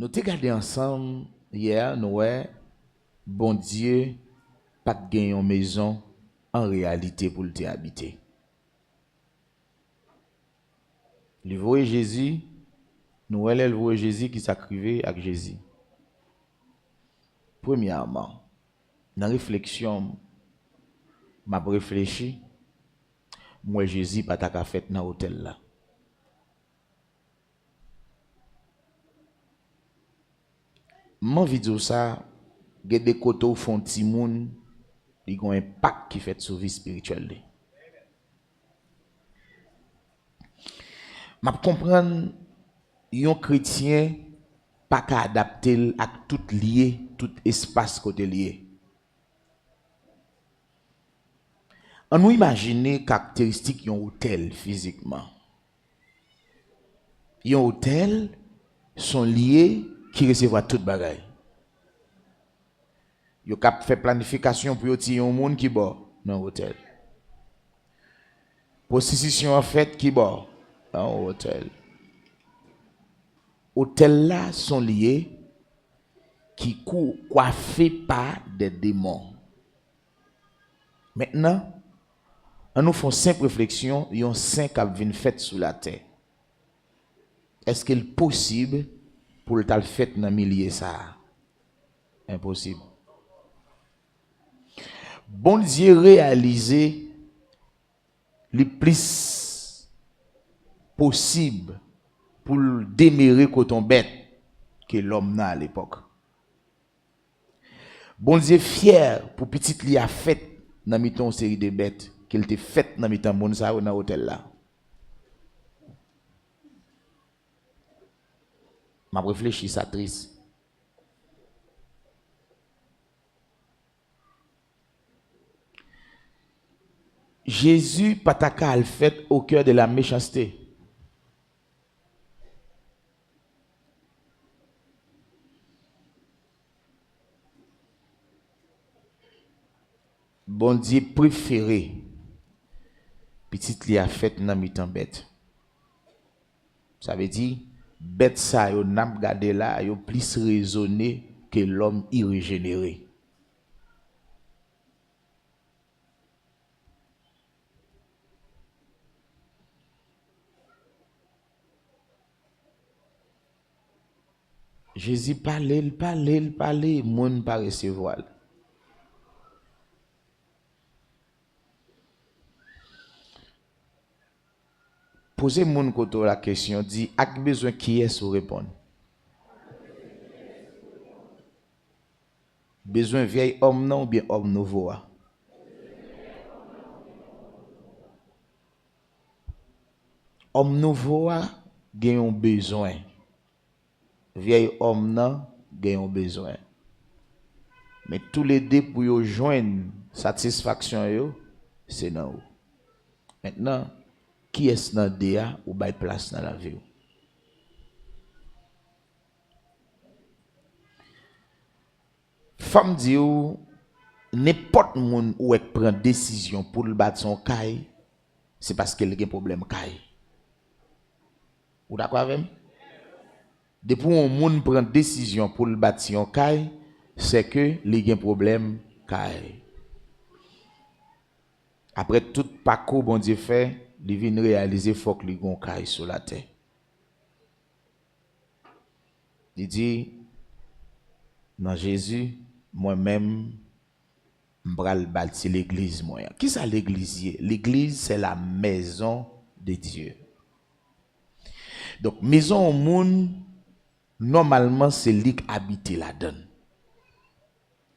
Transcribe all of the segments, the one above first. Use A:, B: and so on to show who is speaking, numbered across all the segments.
A: Nous t'ai regardé ensemble hier, nous bon Dieu pas de gagner une maison en réalité pour le habiter. Le voyez Jésus, nous le voyez Jésus qui s'acrivait avec Jésus. Premièrement, dans la réflexion, m'a réfléchi, moi Jésus pas ta fait dans l'hôtel là. Mon vidéo ça, il y a des côtés au fond de moun, il y a un impact qui fait sur la vie spirituelle. Je comprends un chrétien pas qu'à adapter à tout lié, tout espace côté lié. On nous imagine caractéristiques d'un hôtel physiquement. Un hôtel sont liés qui recevra toute bagaille. Yo cap fait planification pour tirer un monde qui bord dans hôtel. Prostitution en fait qui bord dans hôtel. Hôtel là sont liés qui coiffés par des démons. Maintenant, on nous fait simple réflexion, yon saint qui vient fait sous la terre. Est-ce qu'il est possible pour le tal fait dans milieu ça? Impossible. Bon Dieu réaliser le plus possible pour démérer coton bête que l'homme n'a à l'époque. Bon Dieu fier pour petite li a fait dans miton série de bêtes qu'il te fait dans miton bon ça dans hôtel là. M'a réfléchi ça triste. Jésus pataka le fait au cœur de la méchanceté. Bon Dieu préféré petite li a fait dans mitan bête. Ça veut dire bête ça yo n'a regardé là yo plus raisonné que l'homme irrégénéré. Jésus parlait, moun pas recevoir. Posez moun koto la question, dit, ak besoin qui est pour répondre? Besoin vieil homme non ou bien homme nouveau? Homme nouveau a un besoin. Vieil homme non gagne un besoin. Mais tous les deux pour yo joindre satisfaction yo, c'est dans vous. Maintenant, qui est dans DA ou bay place dans la vie? Femme dit ou n'importe moun ou elle prend décision pour le battre son caille, c'est parce qu'elle a un problème caille. Ou d'accord avec moi? Depuis un moun prend décision pour le battre son caille, c'est que il a un problème caille. Après tout parcours bon Dieu fait, il vient réaliser faut que il gon caille sur la terre. Il dit dans Jésus, moi-même m'bral bâti l'église moi. Qui ça l'église? L'église c'est la maison de Dieu. Donc maison au monde normalement c'est lui qui habite la donne.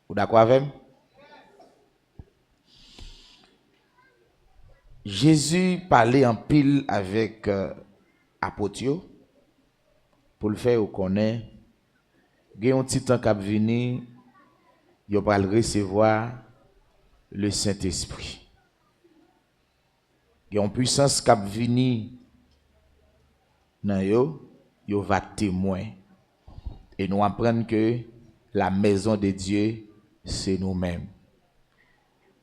A: Vous d'accord avec moi? Jésus parlait en pile avec apôtres pour le faire connaître. Il y a un petit temps qui va venir, il va recevoir le Saint-Esprit. Il y a une puissance qui va venir dans yo, il va témoin. Et nous apprenons que la maison de Dieu, c'est nous-mêmes.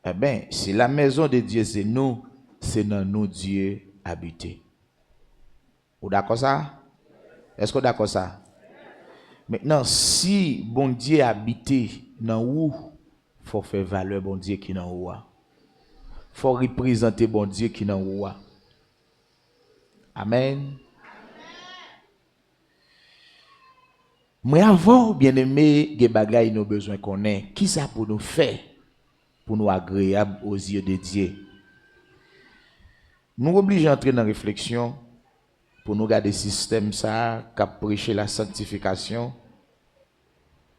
A: Eh bien, si la maison de Dieu, c'est nous, c'est dans nous Dieu habité. Vous d'accord ça? Est-ce que vous d'accord ça? Maintenant, si bon Dieu habite dans où, faut faire valeur bon Dieu qui dans où. Faut représenter bon Dieu qui dans où. Amen. Mais avant, bien aimé, des bagailles nous besoin qu'on ait. Qui ça pour nous faire pour nous agréable aux yeux de Dieu? Nous obligons d'entrer dans la réflexion pour nous garder le système ça, qui prêcher la sanctification,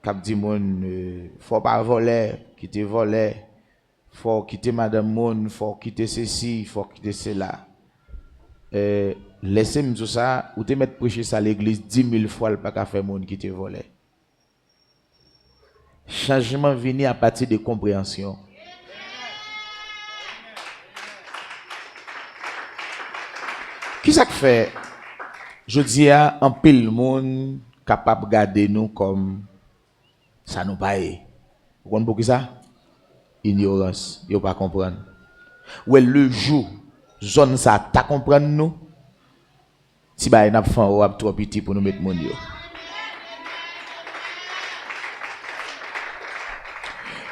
A: qui dit mon faut pas voler, quitter voler, faut quitter madame moun, faut quitter ceci, faut quitter cela. Laissez-moi tout ça, ou te mettre prêcher ça à l'église 10 000 fois, le pas qu'à faire monde qui te volait. Changement venu à partir de compréhension. Qui ça fait? Je dis à un pile monde capable de garder nous comme ça nous paye. Vous comprenez pour qui ça? Ignorance, vous pas comprendre. Ouais, le jour zone ça ta comprendre nous. Si bah n'a pas ou trop petit pour nous mettre mon yo.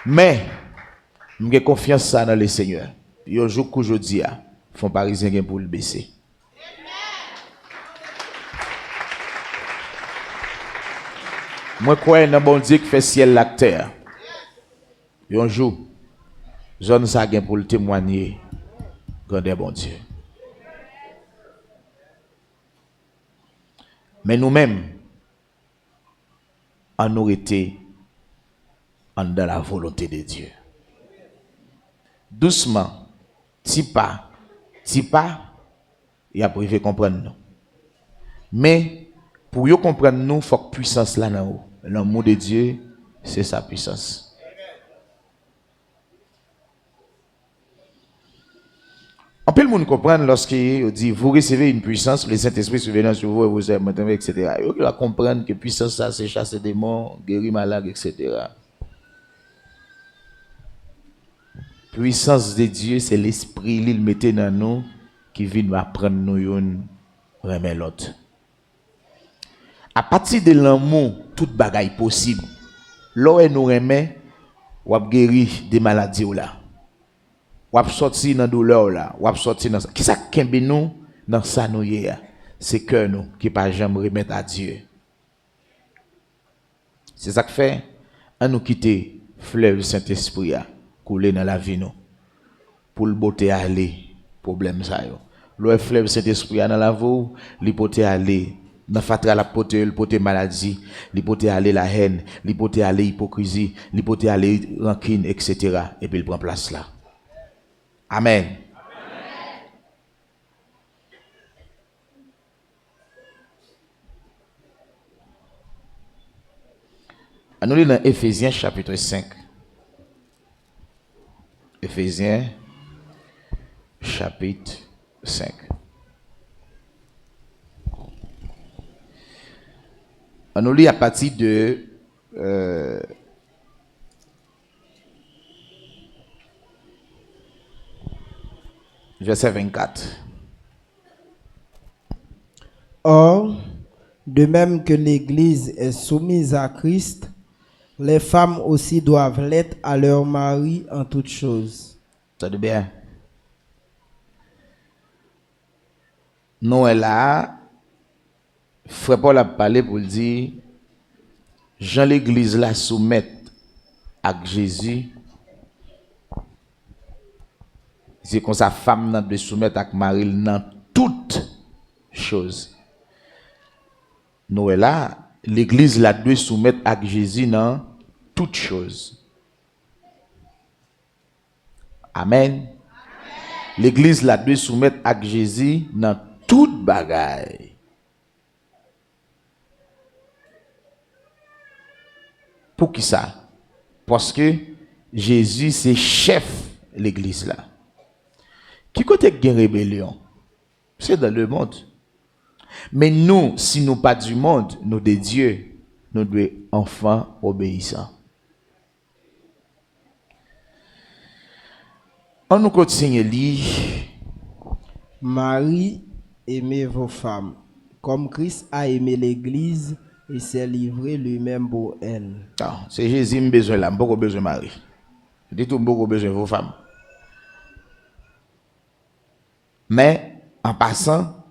A: Mais j'ai confiance ça dans le Seigneur. Yo jour qu'aujourd'hui font parisien pour le baisser. Moi crois dans bon Dieu qui fait ciel la terre. Un jour zone ça gain pour le témoigner grandeur bon Dieu. Mais nous-mêmes en nous été dans la volonté de Dieu. Doucement, petit pas, il a privé comprendre nous. Mais pour y comprendre nous, il faut que puissance là dans haut. L'amour de Dieu, c'est sa puissance. On peut le monde comprendre lorsqu'il dit vous recevez une puissance, le Saint-Esprit survenant sur vous et vous êtes maintenant, etc. Il faut comprendre que puissance ça c'est chasser des démons, guérir malade, etc. Puissance de Dieu, c'est l'esprit il mettait dans nous qui vient nous apprendre nous une remet l'autre. À partir de l'amour, toute bagaille possible. Là nous remet, ou guérir des maladies ou là. Ou sortir dans douleur là, ou sortir dans ça. Qui ça kembe nous dans ça nous hier? C'est cœur nous qui pas jamais remettre à Dieu. C'est ça que fait à nous quitter fleuve Saint-Esprit couler dans la vie nous pour le beauté aller problème ça yo. Le fleuve Saint-Esprit dans la vie, l'hypothèse aller dans fatra la pote maladie, l'hypothèse aller la haine, l'hypothèse aller hypocrisie, l'hypothèse aller rancune, etc. Et puis il prend place là. Amen. Nous lisons dans Éphésiens chapitre 5. Éphésiens chapitre 5. Nous lisons à partir de verset 24.
B: Or, de même que l'Église est soumise à Christ, les femmes aussi doivent l'être à leur mari en toutes choses.
A: Ça de bien. Nous là, Frère Paul a parlé pour dire, Jean l'Église la soumettre à Jésus. C'est comme sa femme n'a de soumettre à Marie dans toutes choses. Nous là, l'Église la doit soumettre à Jésus dans toutes choses. Amen. L'Église la doit soumettre à Jésus dans toute bagaille. Pour qui ça? Parce que Jésus c'est chef de l'Église là. Qui côté gain rébellion? C'est dans le monde. Mais nous, si nous pas du monde, nous de Dieu, nous devons enfants obéissants. On nous continue lire.
B: Marie, aimez vos femmes, comme Christ a aimé l'Église et s'est livré lui-même pour elle.
A: Non, c'est Jésus qui a besoin là, beaucoup besoin de Marie. Dit tout beaucoup besoin de vos femmes. Mais en passant,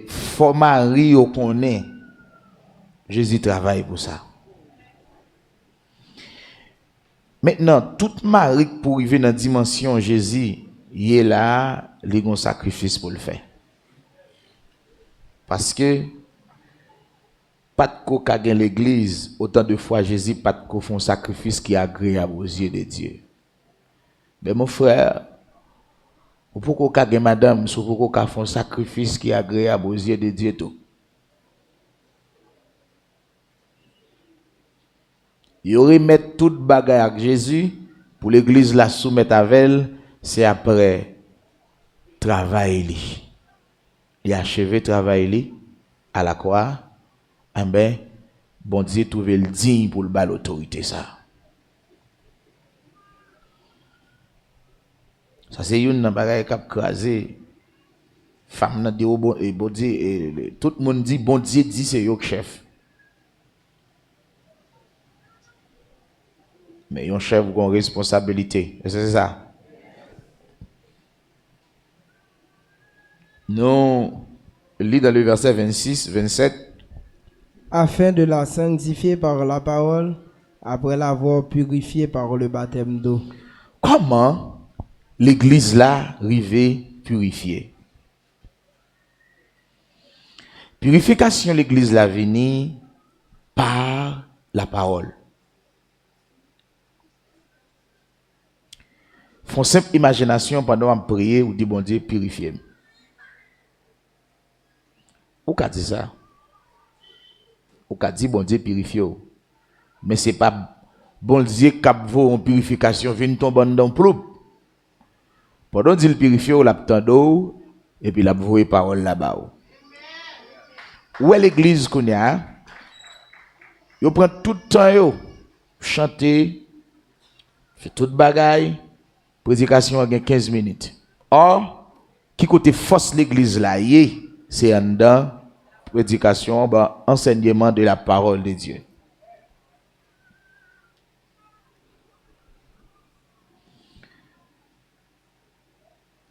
A: faut Marie au connaît. Jésus travaille pour ça. Maintenant, toute Marie pour arriver dans la dimension Jésus, il est là, il a un sacrifice pour le faire. Parce que pas de coca dans l'église, autant de fois Jésus pas de co font un sacrifice qui est agréable aux yeux de Dieu. Mais mon frère, ou pourquoi coca madame, ou pourquoi font un sacrifice qui est agréable aux yeux de Dieu tout. Il aurait mettre toute bagaille avec Jésus pour l'église la soumettre avec elle, c'est après travail il a achevé travail à la croix. Eh ben, bon Dieu trouve le digne pour le bal l'autorité ça. Ça c'est une nan bagaille qui a crasé. Femme nan dit bon et bon Dieu tout le monde dit bon Dieu dit c'est yo chef. Mais un chef a une responsabilité. C'est ça. Nous lis dans le verset 26, 27.
B: Afin de la sanctifier par la parole, après l'avoir purifiée par le baptême d'eau.
A: Comment l'église là arrivée purifiée? Purification l'église là venue par la parole. Font simple imagination pendant qu'on prie ou dit bon Dieu purifiez. Ou qu'a dit ça? Ou qu'a dit bon Dieu purifiez. Mais c'est pas bon Dieu qui vaut en purification vient tomber dans ploup. Pendant qu'il purifie ou l'abtend d'eau et puis la voué parole là-bas. Où est l'église qu'on y a? Yo prend tout le temps yo chanter fait toute bagaille prédication en 15 minutes. Or qui côté force l'église là c'est en dedans prédication enseignement de la parole de Dieu.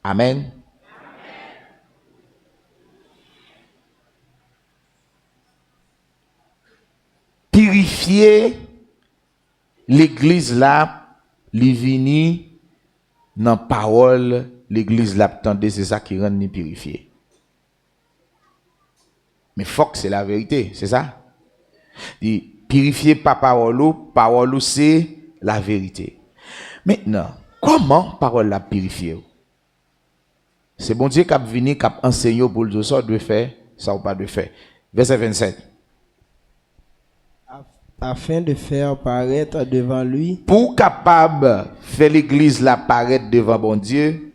A: Amen. Purifier l'église là, li vini dans parole, l'église là tendez, c'est ça qui rend ni purifier. Mais faut que c'est la vérité, c'est ça? Dit purifier par parole c'est la vérité. Maintenant, comment parole la purifier? C'est bon Dieu qui a venu, qui a enseigné pour le dire ça de faire, ça ou pas de faire. Verset 27.
B: Afin de faire paraître devant lui,
A: pour capable faire l'église la paraître devant bon Dieu,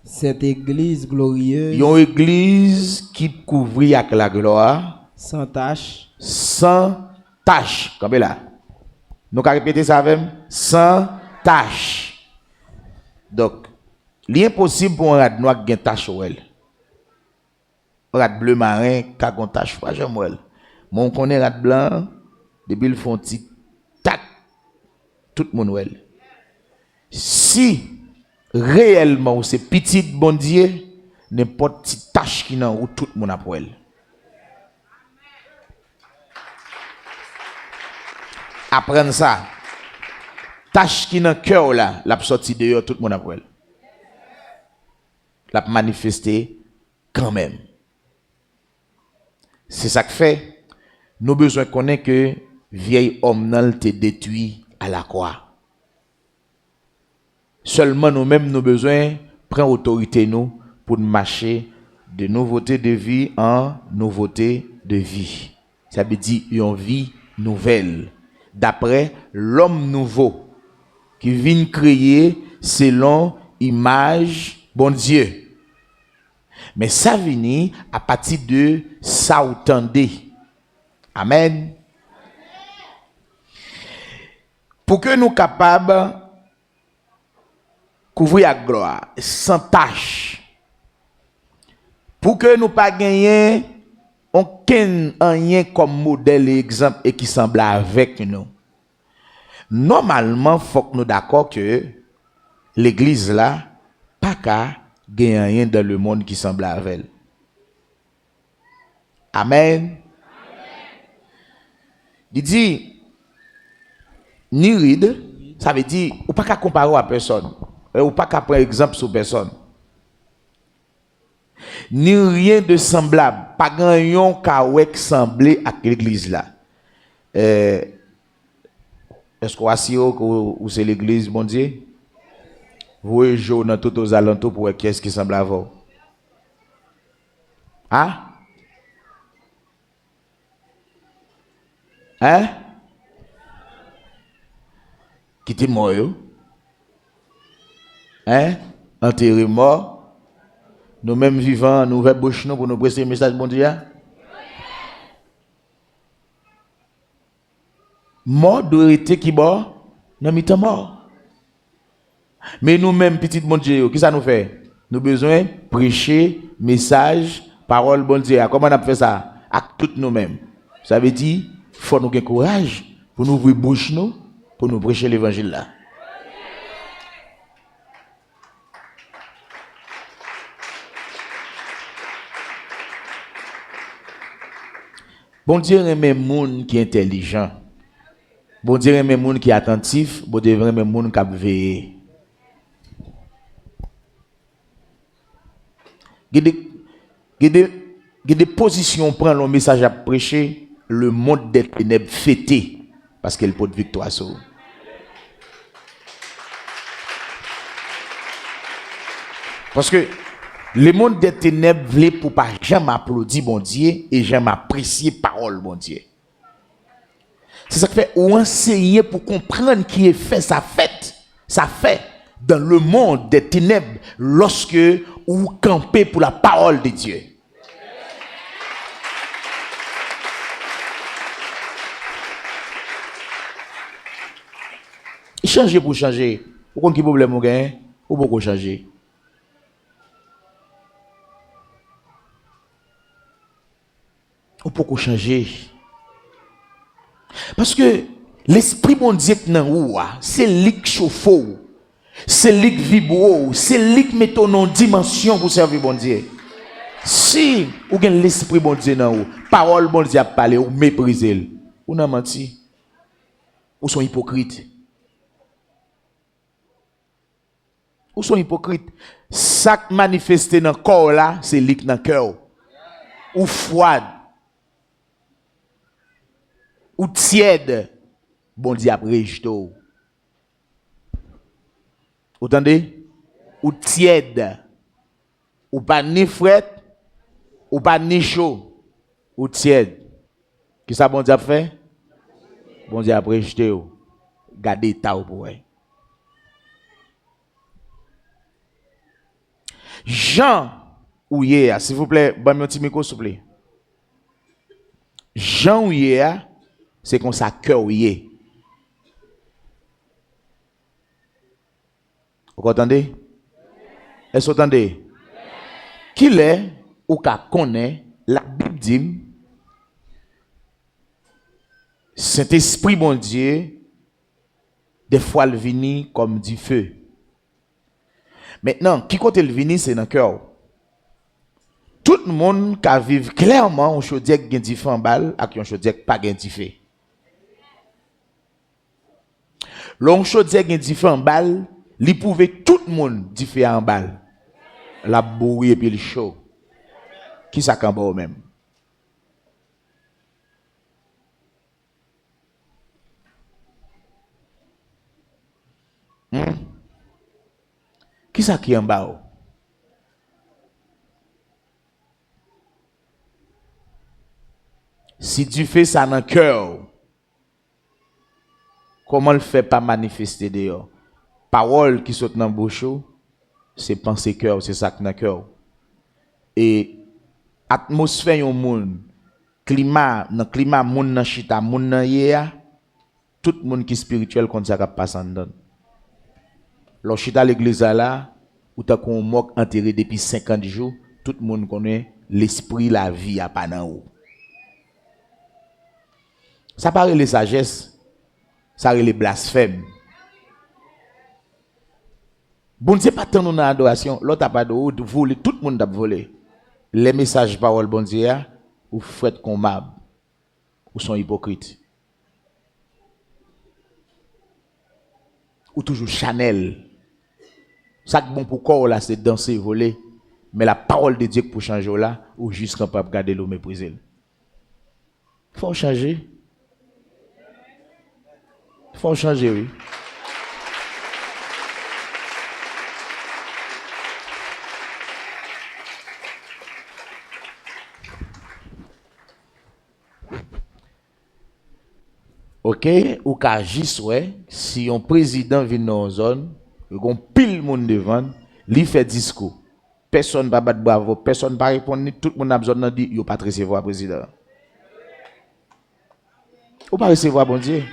B: cette église glorieuse,
A: une église qui couvrit avec la gloire,
B: sans tache,
A: comme là. Nous allons répéter ça avec sans tache. Donc, l'impossible pour un rat noir qui a une tache sur elle. Un rat bleu marin qui a une tache, pas jamais elle. Mon connaît rat blanc, depuis le font petit tac, tout le monde elle. Si réellement c'est petit bon Dieu, n'importe petite tâche qui n'a où tout le monde a pour elle. Apprendre ça. Tâche qui n'a cœur là, la sortie dehors tout le monde a pour elle. La manifester quand même. C'est ça que fait nous besoin connaître que vieil homme nan te détruit à la croix. Seulement nous-mêmes nous besoin prendre autorité nous pour marcher de nouveauté de vie en nouveauté de vie. Ça veut dire une vie nouvelle d'après l'homme nouveau qui vient créer selon image bon Dieu. Mais ça vient à partir de ça ou tendez. Amen. Pour que nous capables couvrir la gloire sans tâche. Pour que nous pas gagner aucun rien comme modèle et exemple et qui semble avec nous. Normalement, faut que nous d'accord que l'église là, pas qu'à gagner rien dans le monde qui semble avec elle. Amen. Il dit, ni ride, ça veut dire, ou pas qu'à comparer à personne, ou pas qu'à prendre exemple sur personne. Ni rien de semblable, pas grand qu'à semblé à l'église là. Est-ce qu'on voit ou c'est l'église, mon Dieu? Vous voyez, je dans tous aux alentours pour voir qui est-ce qui semble avoir. Hein? Hein? Quittez moi, hein? Enterré mort. Nous-mêmes vivants, nous ouvrons bouche pour nous prêter le message, bon Dieu. Mort doit être qui mort? Nous sommes mort. Mais nous-mêmes, petit bon Dieu, qu'est-ce que ça nous fait? Nous avons besoin de prêcher, message, parole, bon Dieu. Comment on a fait ça? À toutes nous-mêmes. Ça veut dire, il faut nous avoir courage pour nous ouvrir bouche nous, pour nous prêcher l'évangile là. Bon Dieu aime un monde qui est intelligent. Bon Dieu aime un monde qui est attentif. Bon Dieu aime un monde qui a veillé. Il y a des positions prend le message à prêcher, le monde des ténèbres fêté parce qu'elle porte victoire sur. Parce que le monde des ténèbres voulait pour pas jamais applaudir bon Dieu et jamais apprécier parole bon Dieu. C'est ça qui fait ou enseigner pour comprendre qui est fait ça fait dans le monde des ténèbres lorsque ou camper pour la parole de Dieu. Changer pour changer. Vous comprenez quel problème vous gagnez? Ou beaucoup changer? Ou beaucoup changer? Parce que l'esprit bon Dieu qui est où, c'est lui qui chauffe, c'est lui qui vibre, c'est lui qui met en dimension pour servir bon Dieu. Si vous avez l'esprit bon Dieu dans vous, parole bon Dieu a parlé, ou méprisez, ou n'a menti, ou sont hypocrites. Ou sont hypocrites. Ça qui manifeste dans le corps là, c'est lui qui dans le cœur. Ou froide. Ou tiède. Bon Dieu a rejeté. Vous entendez? Ou tiède. Ou pas ni fret, ou pas ni chaud. Ou tiède. Qu'est-ce que ça bon Dieu a fait? Bon Dieu a rejeté. Gardez ta pour vous. Jean Ouye, s'il vous plaît, bon petit micro s'il vous plaît. Jean Ouye, c'est comme ça cœur Ouye. Vous entendez? Est-ce que vous entendez? Qu'il est ou qu'a connaît la Bible dit Saint-Esprit bon Dieu des fois le vini comme du feu. Maintenant, qui côté le vini, c'est dans le cœur. Tout le monde qui vit clairement un chaudière qui a différents balles et un chaudière qui n'a pas différent. L'on chaudière qui a différents balles, il pouvait tout le monde différents balles. La bouille et puis le chaud. Qui ça cambe au même? Qui ça qui en bas? Si tu fais ça dans le cœur, comment le fait pas manifester dehors? Parole qui saute dans la bouche, c'est penser cœur, c'est ça qui dans le cœur. Et atmosphère yon monde, climat, dans climat monde dans chita, monde dans yéa, tout le monde qui est spirituel comme ça qui passe en dedans. Lorsqu'il l'église là, où tu as qu'on moque enterré depuis 50 jours, tout le monde connaît l'esprit, la vie à pas dans haut. Ça paraît les sagesse, ça paraît les blasphèmes. Bon Dieu pas tant nous dans adoration, l'autre a pas de voler, tout le monde a volé. Les messages parole bon Dieu ou faites combat ou sont hypocrites. Ou toujours Chanel. Ça qui bon pour corps là c'est danser voler, mais la parole de Dieu pour changer là ou juste capable garder l'eau mépriser. Faut changer. Faut changer oui. OK, ou ka juste ouais, si un président vient dans une zone, il pile monde devant, lui fait discours. Personne va battre bravo, personne va répondre, tout le monde a besoin de dire yo pas recevoir président. Ou pas recevoir bon Dieu.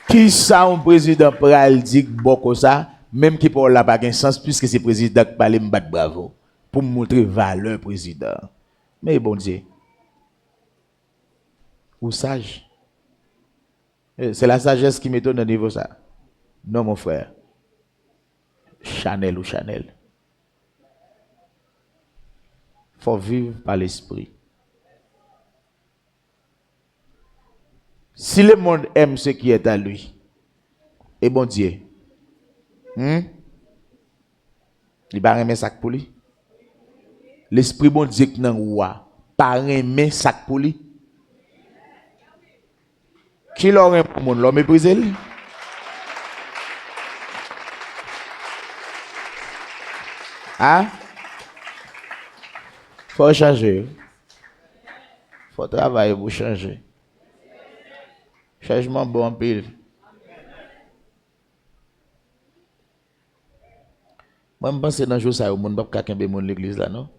A: Qui ça un président pral dit beaucoup ça, même qui parle là pas de sens puisque c'est président qui parle me battre bravo pour montrer valeur président. Mais bon Dieu. Ou sage. C'est la sagesse qui m'étonne au niveau ça. Non mon frère. Chanel ou Chanel. Faut vivre par l'esprit. Si le monde aime ce qui est à lui, et bon Dieu, il va remettre sac pour lui. L'esprit bon Dieu qui n'a pas pas remettre sac pour lui. Qui l'aurait pour monde l'homme méprisé? Hein? Faut changer. Faut travailler pour changer. Changement bon en pile. Moi, je pense que dans le jour ça, le monde ne peut pas kembe mon l'église là, non?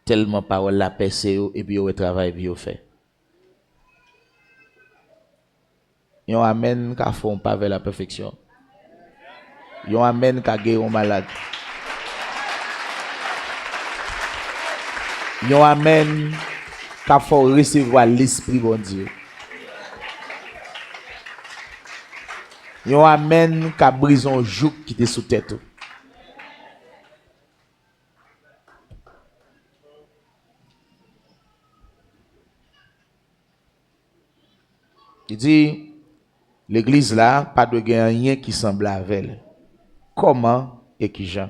A: Tellement parole la percé et puis au travail puis au fait. Yon amène qu'à font pas vers la perfection. Yon amène qu'à guérir malade. Yon amène qu'à faut recevoir l'esprit bon Dieu. Yon amène qu'à briser un joug qui était sous tête. Il dit, l'église là, pas de rien qui semble à elle. Comment et qui Jean?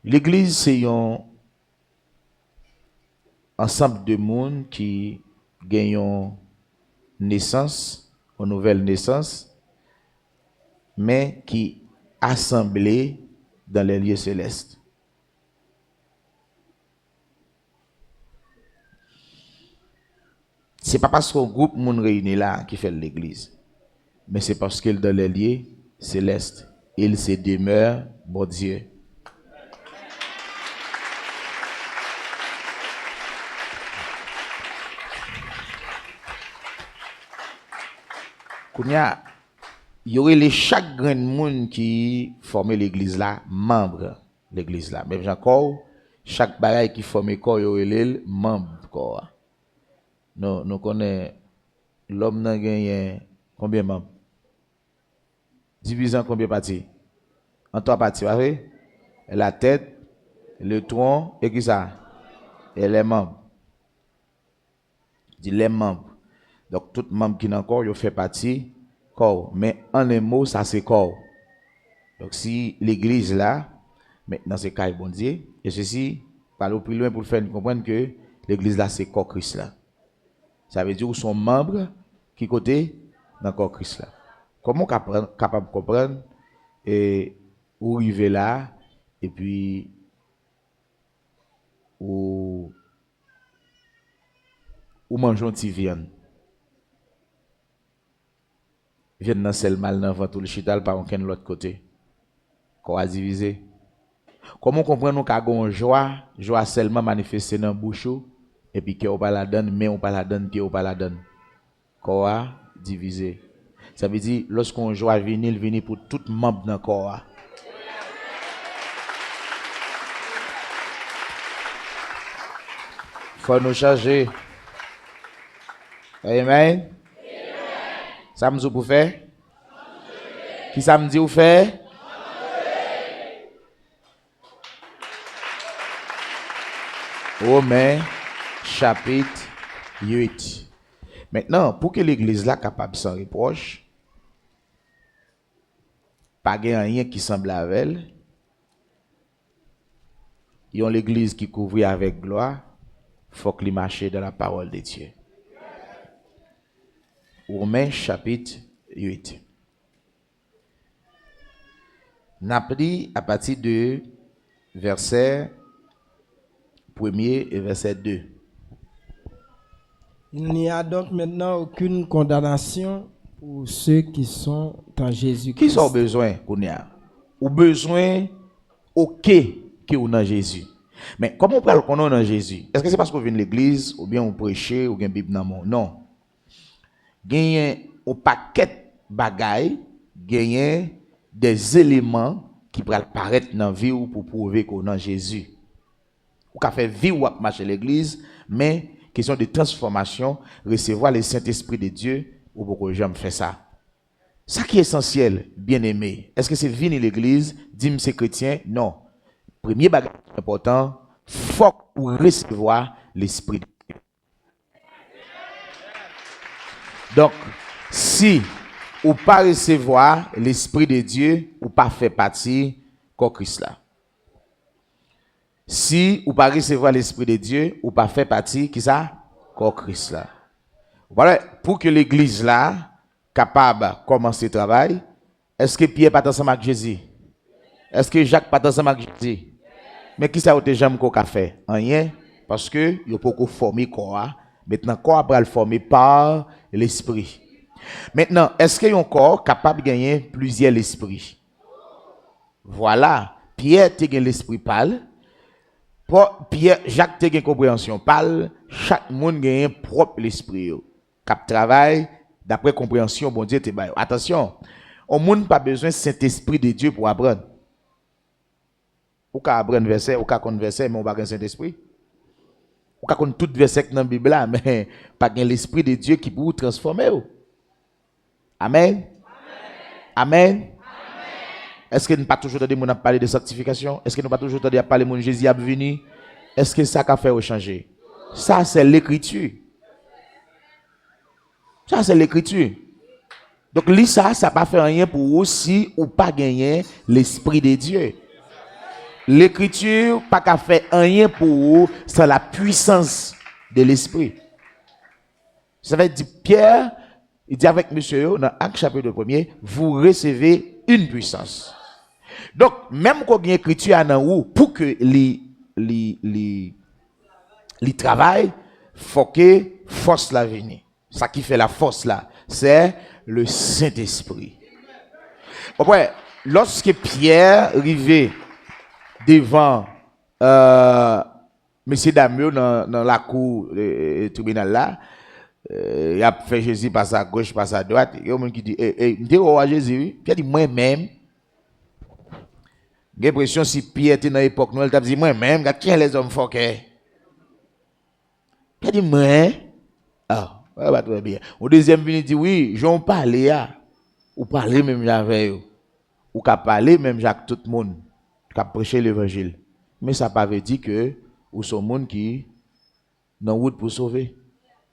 A: L'église, c'est un ensemble de monde qui gagnent naissance, une nouvelle naissance, mais qui assemblés dans les lieux célestes. C'est pas parce qu'un groupe monde réuni là qui fait l'église, mais c'est parce que dans les lieux célestes, il se demeure bon Dieu. Kounya, il y aurait les chaque grand monde qui formait l'église là, membre l'église là. Même encore, chaque bagaille qui formait corps, il y aurait les membres corps. Nous connaissons l'homme n'a gagné combien de membres? Divisé en combien de parties? En 3 parties, vous voyez? La tête, le tronc et qui ça? Et les membres. Dit les membres. Donc tout membre qui n'a corps, il fait partie corps. Mais en un mot, ça c'est corps. Donc si l'église là, maintenant c'est Caille bon Dieu, et ceci, parle plus loin pour le faire comprendre que l'église là c'est corps Christ là. Ça veut dire qu'ils sont membres qui côté dans le corps Christ là. Comment capable de comprendre et où arriver là et puis où manger un petit viande. Viande dans celle mal dans ventre le chital par aucun l'autre côté. Qu'on a divisé. Comment comprendre nous qu'avons joie seulement manifestée dans bouche et puis que on pas la donne mais on pas la donne pied on pas la donne. Qu'on a divisé. Ça veut dire lorsqu'on joie venir pour tout membre dans corps. faut nous charger. Amen. Ça me dit pour faire? Qui ça me dit pour faire? Romains chapitre 8. Maintenant, pour que l'église là capable sans reproche, pas rien qui semble à elle, il y a l'église qui couvre avec gloire, faut qu'il marche dans la parole de Dieu. Romains chapitre 8. N'a pris à partir de verset 1er et verset 2.
B: Il n'y a donc maintenant aucune condamnation pour ceux qui sont en Jésus-Christ.
A: Qui sont besoin qu'on a? Ou besoin ok que on a Jésus. Mais comment on parle qu'on a Jésus? Est-ce que c'est parce qu'on vient de l'église ou bien on prêche ou bien Bible dans mon? Non. Gagne un paquet bagaille, gagne des éléments qui pourraient apparaître dans la vie ou pour prouver qu'on a Jésus. Ou qu'a fait vie ou marcher l'église, mais question de transformation, recevoir le Saint-Esprit de Dieu ou pourquoi j'aime faire ça. Ça qui est essentiel, bien aimé. Est-ce que c'est venir l'église, dire c'est chrétien? Non. Premier bagage important, faut pour recevoir l'Esprit de Dieu. Donc, si ou pas recevoir l'Esprit de Dieu, ou pas faire partie de Christ là. Si ou pas recevoir l'Esprit de Dieu, ou pas faire partie qui ça? De Christ là. Voilà, pour que l'église là capable de commencer le travail, est-ce que Pierre pas ensemble avec Jésus? Est-ce que Jacques pas ensemble avec Jésus? Mais qui ça a été jamais qu'on a fait? Rien, parce que il faut qu'on former corps. Maintenant corps va le former par l'esprit. Maintenant, est-ce qu'il y a un corps capable de gagner plusieurs esprits? Voilà, Pierre a gagné l'esprit pâle. Pierre, Jacques a gagné compréhension pâle. Chaque monde gagne propre l'esprit. Cap travail d'après compréhension, bon Dieu te bail. Attention, on monde pas besoin de Saint-Esprit de Dieu pour apprendre. Ou ka apprendre verset, ou ka connaître verset, mais on pas un Saint-Esprit. Ou ka connaître tout verset dans la Bible là, mais pas l'Esprit de Dieu qui peut vous transformer. Amen. Amen. Est-ce que nous pas toujours entendu mon parler de sanctification? Est-ce que nous pas toujours entendu parler de Jésus à venir? Est-ce que ça a fait changer? Ça c'est l'écriture. Ça c'est l'écriture. Donc lis ça, ça pas fait rien pour vous si ou pas gagner l'Esprit de Dieu. L'écriture pas qu'à faire rien pour vous sans la puissance de l'Esprit. Ça veut dire Pierre, il dit avec monsieur dans Actes chapitre 1er, vous recevez une puissance. Donc même quand il y a écriture en vous pour que les travail, faut que force la vienne. Ça qui fait la force là, c'est le Saint-Esprit. Après, lorsque Pierre arrivait devant monsieur Damio dans la cour tribunal là, il a fait Jésus par sa gauche, par sa droite. Il y a un monde qui dit m'était roi Jésus. Pierre dit moi-même. J'ai l'impression si Pierre était dans l'époque Noël, il a dit moi-même, qui sont les hommes forts? Pierre dit moi. Ah, va très bien. Au deuxième venu dit oui, j'en parle là. Ou parler même avec eux. Ou qu'à parler même avec tout le monde. Qu'à prêcher l'évangile. Mais ça pas veut dire que ou sont monde qui dans route pour sauver.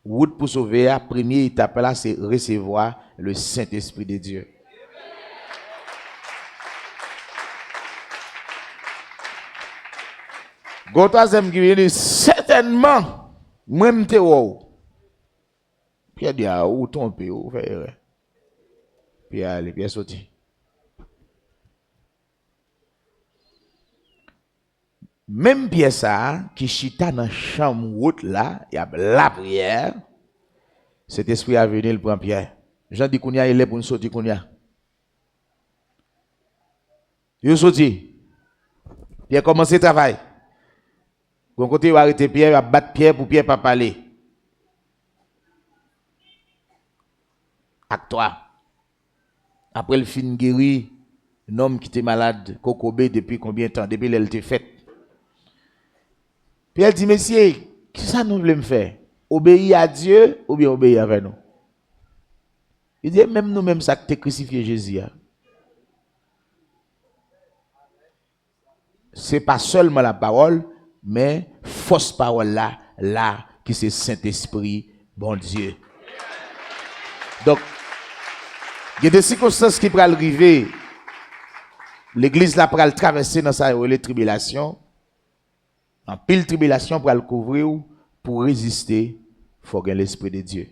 A: Route pour sauver, la première étape là, c'est recevoir le Saint-Esprit de Dieu. Go troisième qui vient dire certainement, moi m'te wow. Pierre dit ah ou tromper ou faire. Pierre sorti. Même Pierre ça qui chita dans chambre haute là, il y a la prière. Cet esprit a venu, il prend Pierre. Jean dit qu'on y a il est pour nous sortir qu'on y a. Il sorti. Pierre commence le travail. Bon côté il va arrêter Pierre, il va battre Pierre pour Pierre pas parler. Acte 3. Après le fin guéri, un homme qui était malade, Kokobé depuis combien de temps? Depuis l'elle était faite. Pierre dit, messieurs, qui ça nous voulons faire? Obéir à Dieu ou bien obéir avec nous? Il dit, même nous-mêmes, ça que tu crucifié Jésus. Ce n'est pas seulement la parole, mais fausse parole là, qui c'est Saint-Esprit, bon Dieu. Donc, il y a des circonstances qui peuvent arriver. L'église là pour traverser dans sa tribulation. En pile tribulation pour le couvrir, pour résister, il faut gagner l'Esprit de Dieu.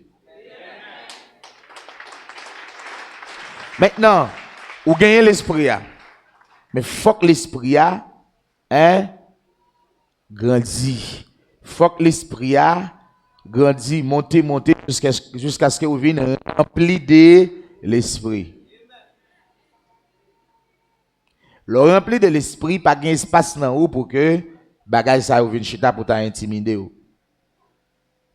A: Maintenant, vous gagnez l'Esprit. Mais il faut que l'Esprit grandit. Il faut que l'Esprit grandit, monter jusqu'à ce que vous veniez rempli de l'Esprit. Le rempli de l'Esprit, pas de espace dans haut pour que bagage ça vienne chita pour t'intimider.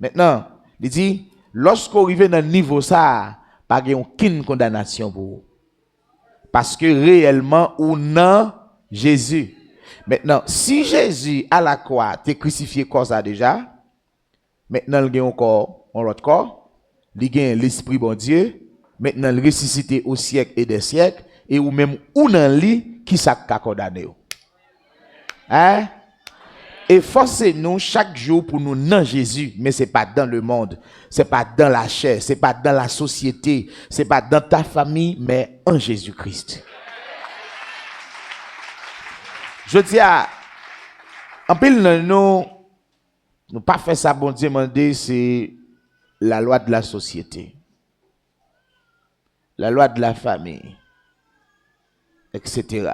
A: Maintenant, il dit, lorsqu'on arrive dans le niveau ça, pas de aucune condamnation pour vous. Parce que réellement, ou non, Jésus. Maintenant, si Jésus à la croix t'es crucifié comme ça déjà, maintenant il y a encore un autre corps, il y a l'Esprit bon Dieu, maintenant il ressuscité au siècle et des siècles, et ou même ou dans lit qui ça condamné. Hein? Et forcez-nous chaque jour pour nous dans Jésus, mais c'est pas dans le monde, c'est pas dans la chair, c'est pas dans la société, c'est pas dans ta famille, mais en Jésus-Christ. Je dis à en pile nous pas faire ça bon Dieu demander, c'est la loi de la société, la loi de la famille, etc.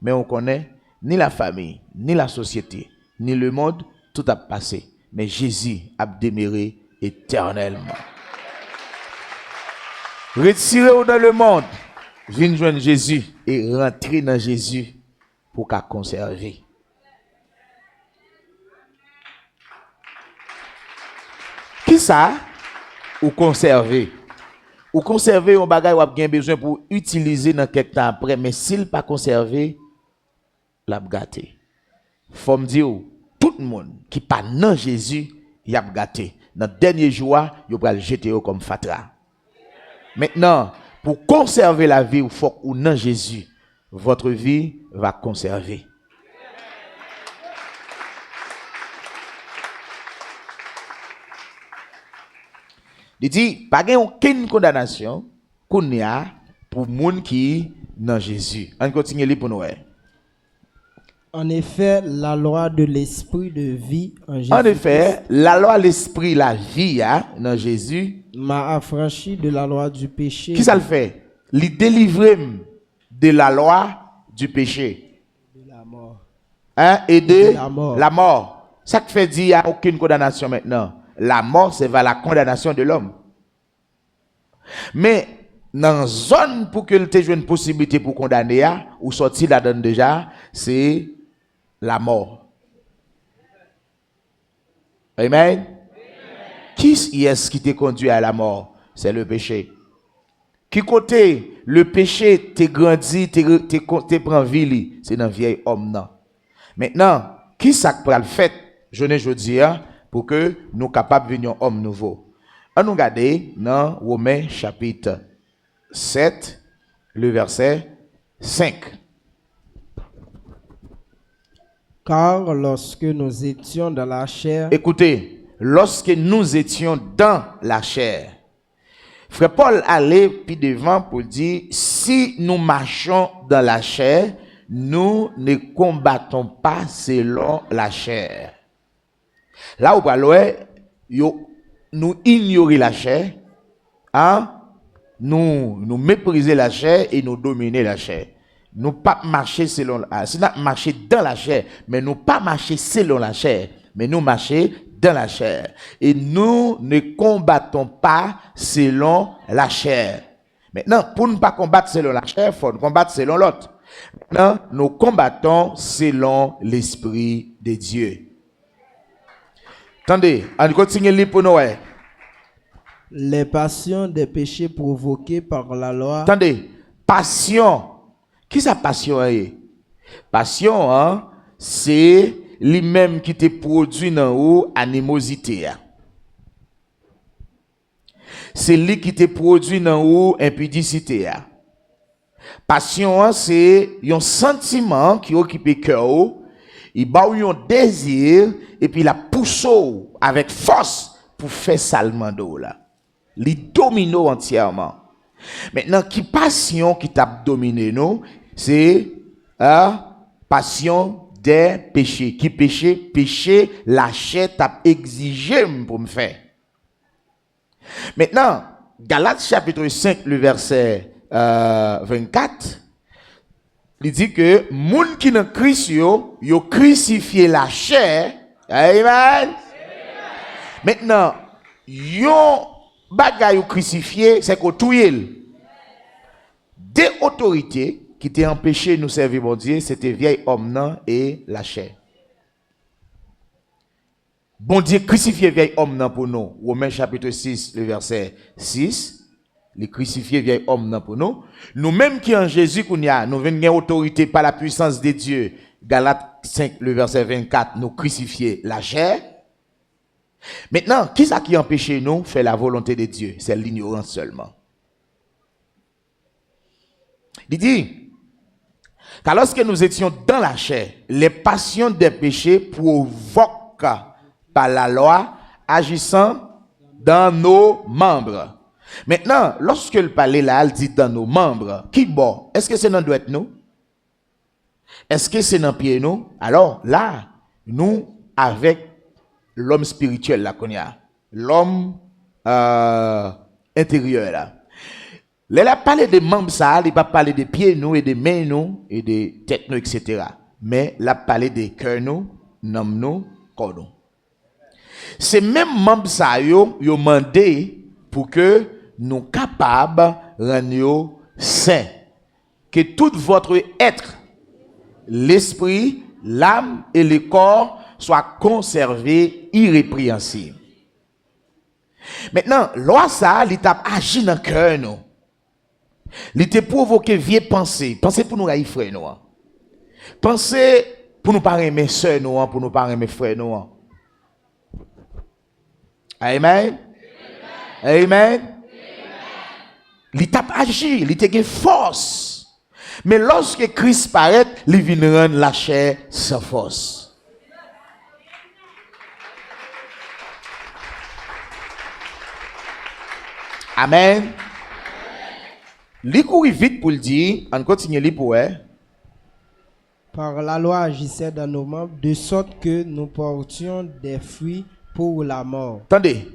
A: Mais on connaît ni la famille, ni la société, ni le monde, tout a passé. Mais Jésus a demeuré éternellement. Retirez-vous dans le monde, venez joindre Jésus et rentrez dans Jésus pour qu'à conserver. Qui ça? Ou conserver? Ou conserver un bagage ou a bien besoin pour utiliser dans quelques temps après, mais s'il pas conservé, l'a gâté. Faut me dire tout le monde qui pas dans Jésus, y a gâté. Dans le dernier jour, il va le jeter comme fatra. Maintenant, pour conserver la vie, il faut que dans Jésus, votre vie va conserver. Il dit, pas de aucune condamnation qu'on y a pour les gens qui dans Jésus. On continue les pour nous.
B: En effet, la loi de l'esprit de vie en Jésus.
A: En effet, la loi de l'esprit, la vie dans Jésus
B: m'a affranchi de la loi du péché.
A: Qui ça le fait? Il délivre de la loi du péché.
B: De la mort.
A: Et de
B: la
A: mort. Ça qui fait dire qu'il n'y a aucune condamnation maintenant. La mort, c'est vers la condamnation de l'homme. Mais dans une zone pour que tu aies une possibilité pour condamner, ou sortir là-dedans déjà, c'est la mort. Amen. Qui est-ce qui t'a conduit à la mort? C'est le péché. Qui côté le péché t'es grandi, t'es prend vie, c'est dans vieil homme non. Maintenant, qui ça peut le fait? Je ne dis pour que nous capables de venir homme nouveau. On nous regarde dans Romains chapitre 7, le verset 5.
B: Car lorsque nous étions dans la chair.
A: Écoutez, lorsque nous étions dans la chair. Frère Paul allait puis devant pour dire, si nous marchons dans la chair, nous ne combattons pas selon la chair. Là où nous ignorer la chair, nous mépriser la chair et nous dominer la chair. Nous pas marcher selon marcher dans la chair, mais nous pas marcher selon la chair, mais nous marcher dans la chair. Et nous ne combattons pas selon la chair. Maintenant, pour ne pas combattre selon la chair, il faut combattre selon l'autre. Maintenant, nous combattons selon l'Esprit de Dieu. Attendez, on continue à lire pour nous.
B: Les passions des péchés provoqués par la loi.
A: Attendez, passion. Qui ça passion est? Passion, c'est lui-même qui te produit dans haut animosité. C'est lui qui te produit dans haut impudicité. Passion, c'est un sentiment qui occupe le cœur, il a un désir et puis il a poussé avec force pour faire salement d'eau là. Il domine entièrement. Maintenant, qui passion qui t'a dominé nous, c'est passion des péchés. Qui péché, la chair t'a exigé pour me faire. Maintenant, Galates chapitre 5, le verset 24, il dit que moun qui dans Christ yo crucifié la chair. Amen. Maintenant, yon bagay yo crucifié, c'est qu'on touye. Des autorités qui t'ont empêché de nous servir mon Dieu, c'était vieil homme nan et la chair. Bon Dieu crucifié vieil homme nan pour nous. Romains chapitre 6, le verset 6. Les crucifiés vieil homme nan pour nous. Nous-mêmes qui en Jésus nous venons autorité par la puissance de Dieu. Galates 5, le verset 24, nous crucifier la chair. Maintenant, qui ça qui empêche nous faire la volonté de Dieu? C'est l'ignorance seulement. Il dit, car lorsque nous étions dans la chair, les passions des péchés provoquent par la loi agissant dans nos membres. Maintenant, lorsque le palais là, il dit dans nos membres, qui bon? Est-ce que c'est dans doit nous? Est-ce que c'est dans pied nous? Alors là, nous, avec l'homme spirituel là qu'on a, l'homme intérieur là. Là, il a parlé des membres ça, il pas parlé des pieds nous et des mains nous et des têtes nous, etc. Mais il a parlé des cœurs nous, noms nous, corps nous. C'est même membres ça yo mandé pour que nous capables rendre saints, que tout votre être, l'esprit, l'âme et le corps soient conservés irrépréhensibles. Maintenant, loi ça, il t'a agi dans le cœur nous. Il t'a provoqué vieille pensée, pensée pour nous railler frère nous. Pensée pour nous pas aimer sœur nous, pour nous pas aimer frère nous. Amen. Amen. Il t'a agi, il t'a gagné force. Mais lorsque Christ paraît, il vient rendre la chair sans force. Amen. Il courit vite pour le dire, on continue li pour
B: Par la loi agissait dans nos membres, de sorte que nous portions des fruits pour la mort.
A: Attendez.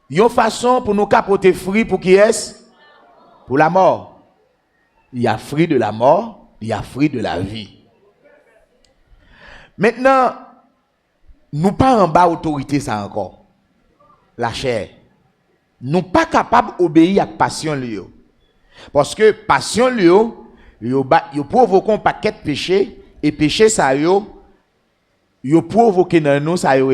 A: Il y a une façon pour nous capoter fruits pour qui est-ce? Pour la mort. Il y a fruit de la mort, il y a fruit de la vie. Maintenant, nous pas en bas autorité ça encore. La chair. Nous pas capables d'obéir à la passion lui. Parce que passion lui, yo provoque un paquet de péchés et péché ça yo provoque dans nous ça yo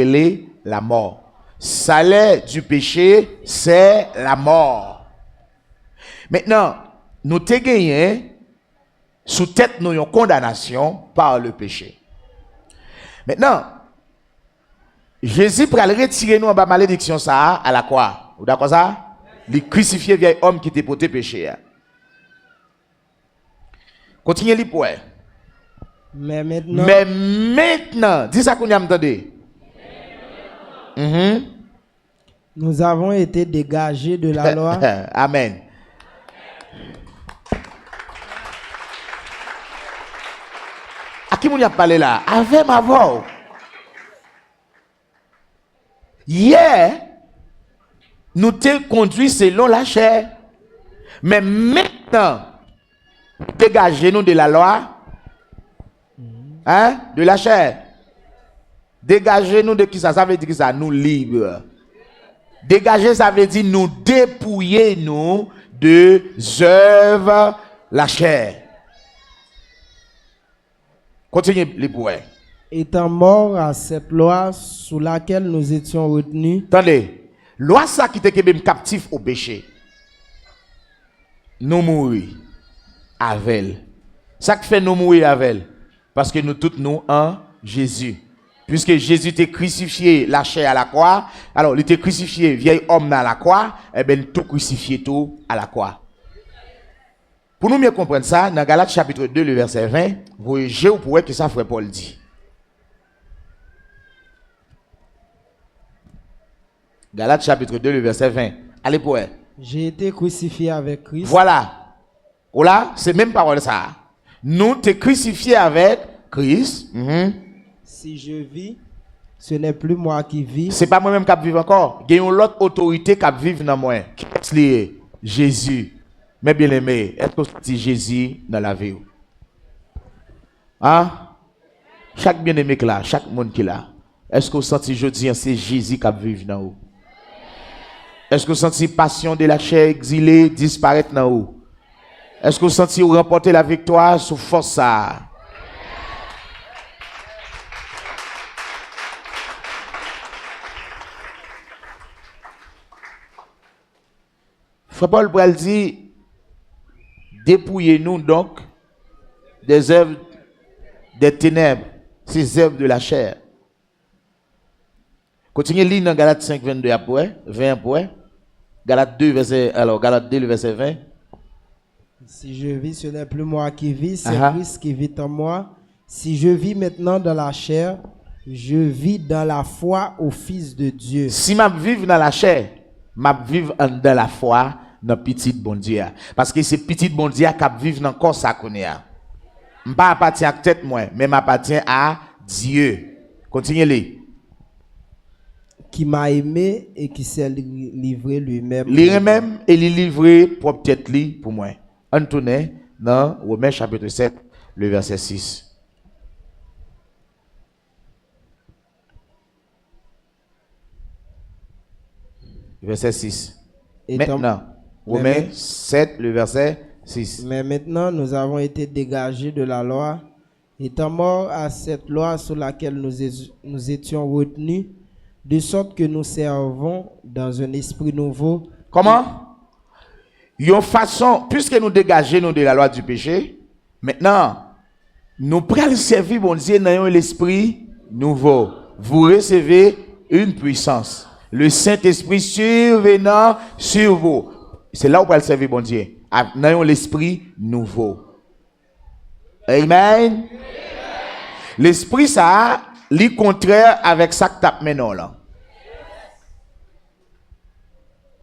A: la mort. Salaire du péché, c'est la mort. Maintenant, nous te gagné sous tête nous une condamnation par le péché. Maintenant, Jésus pour retirer nous en bas malédiction ça à la croix. Vous d'accord ça? Le crucifié vieil homme qui était porté péché. Continuez les points.
B: Mais
A: maintenant, dis ça qu'on y a entendu.
B: Nous avons été dégagés de la loi.
A: Amen. À qui m'y a parlé là? Avec ma voix. Hier, nous te conduit selon la chair. Mais maintenant, dégagez-nous de la loi. Hein? De la chair. Dégagez-nous de qui ça? Ça veut dire que ça nous libre. Dégager, ça veut dire nous dépouiller nous de œuvres la chair. Continuez les points.
B: Étant mort à cette loi sous laquelle nous étions retenus.
A: Attendez, loi ça qui était même captif au péché. Nous mourir avec elle. Ça qui fait nous mourir avec elle. Parce que nous tous nous en Jésus. Puisque Jésus était crucifié la chair à la croix, alors il était crucifié vieil homme à la croix, et bien tout crucifié tout à la croix. Pour nous mieux comprendre ça, dans Galates chapitre 2, le verset 20, vous voyez ou pourrez que ça frère Paul dit. Galates chapitre 2, le verset 20. Allez pour elle.
B: J'ai été crucifié avec Christ.
A: Voilà. Ou là, c'est même parole ça. Nous t'es crucifié avec Christ.
B: Si je vis, ce n'est plus moi qui vis.
A: C'est pas moi-même qui vive encore. Il y a une autre autorité qui vive dans moi. Qui est lié? Jésus. Mais bien aimé, est-ce que c'est Jésus dans la vie? Hein? Chaque bien aimé qui là, chaque monde qui là. Est-ce que vous sentez jeudi, c'est Jésus qui vive dans vous? Est-ce que vous sentez passion de la chair exilée disparaître dans vous? Est-ce que vous sentez remporter la victoire sous force ça? Frère Paul Bral dit, dépouillez-nous donc des œuvres des ténèbres, ces œuvres de la chair. Continuez à lire dans Galates 5, 22 après, 20 après. Galates 2, Galates 2, le verset 20.
B: Si je vis, ce n'est plus moi qui vis, c'est Christ qui vit en moi. Si je vis maintenant dans la chair, je vis dans la foi au Fils de Dieu.
A: Si je vis dans la chair, je vis dans la foi dans petit bon Dieu. Parce que c'est petit bon Dieu qui vit dans le corps ça qu'on est. Je ne m'appartiens à tête moi, mais m'appartiens à Dieu. Continuez-les.
B: Qui m'a aimé et qui s'est livré lui-même.
A: Lui-même et lui livré pour peut-être lui pour moi. On tourne dans Romains chapitre 7, le verset 6. Verset 6. Maintenant, Romains 7, le verset 6.
B: Mais maintenant, nous avons été dégagés de la loi, étant morts à cette loi sur laquelle nous étions retenus, de sorte que nous servons dans un esprit nouveau.
A: Comment? Une façon, puisque nous dégageons de la loi du péché, maintenant, nous prenons servir bon Dieu dans l'esprit nouveau. Vous recevez une puissance. Le Saint-Esprit survenant sur vous. C'est là où vous allez servir bon Dieu. Dans l'esprit nouveau. Amen. L'esprit ça, est contraire avec ça que tape maintenant là.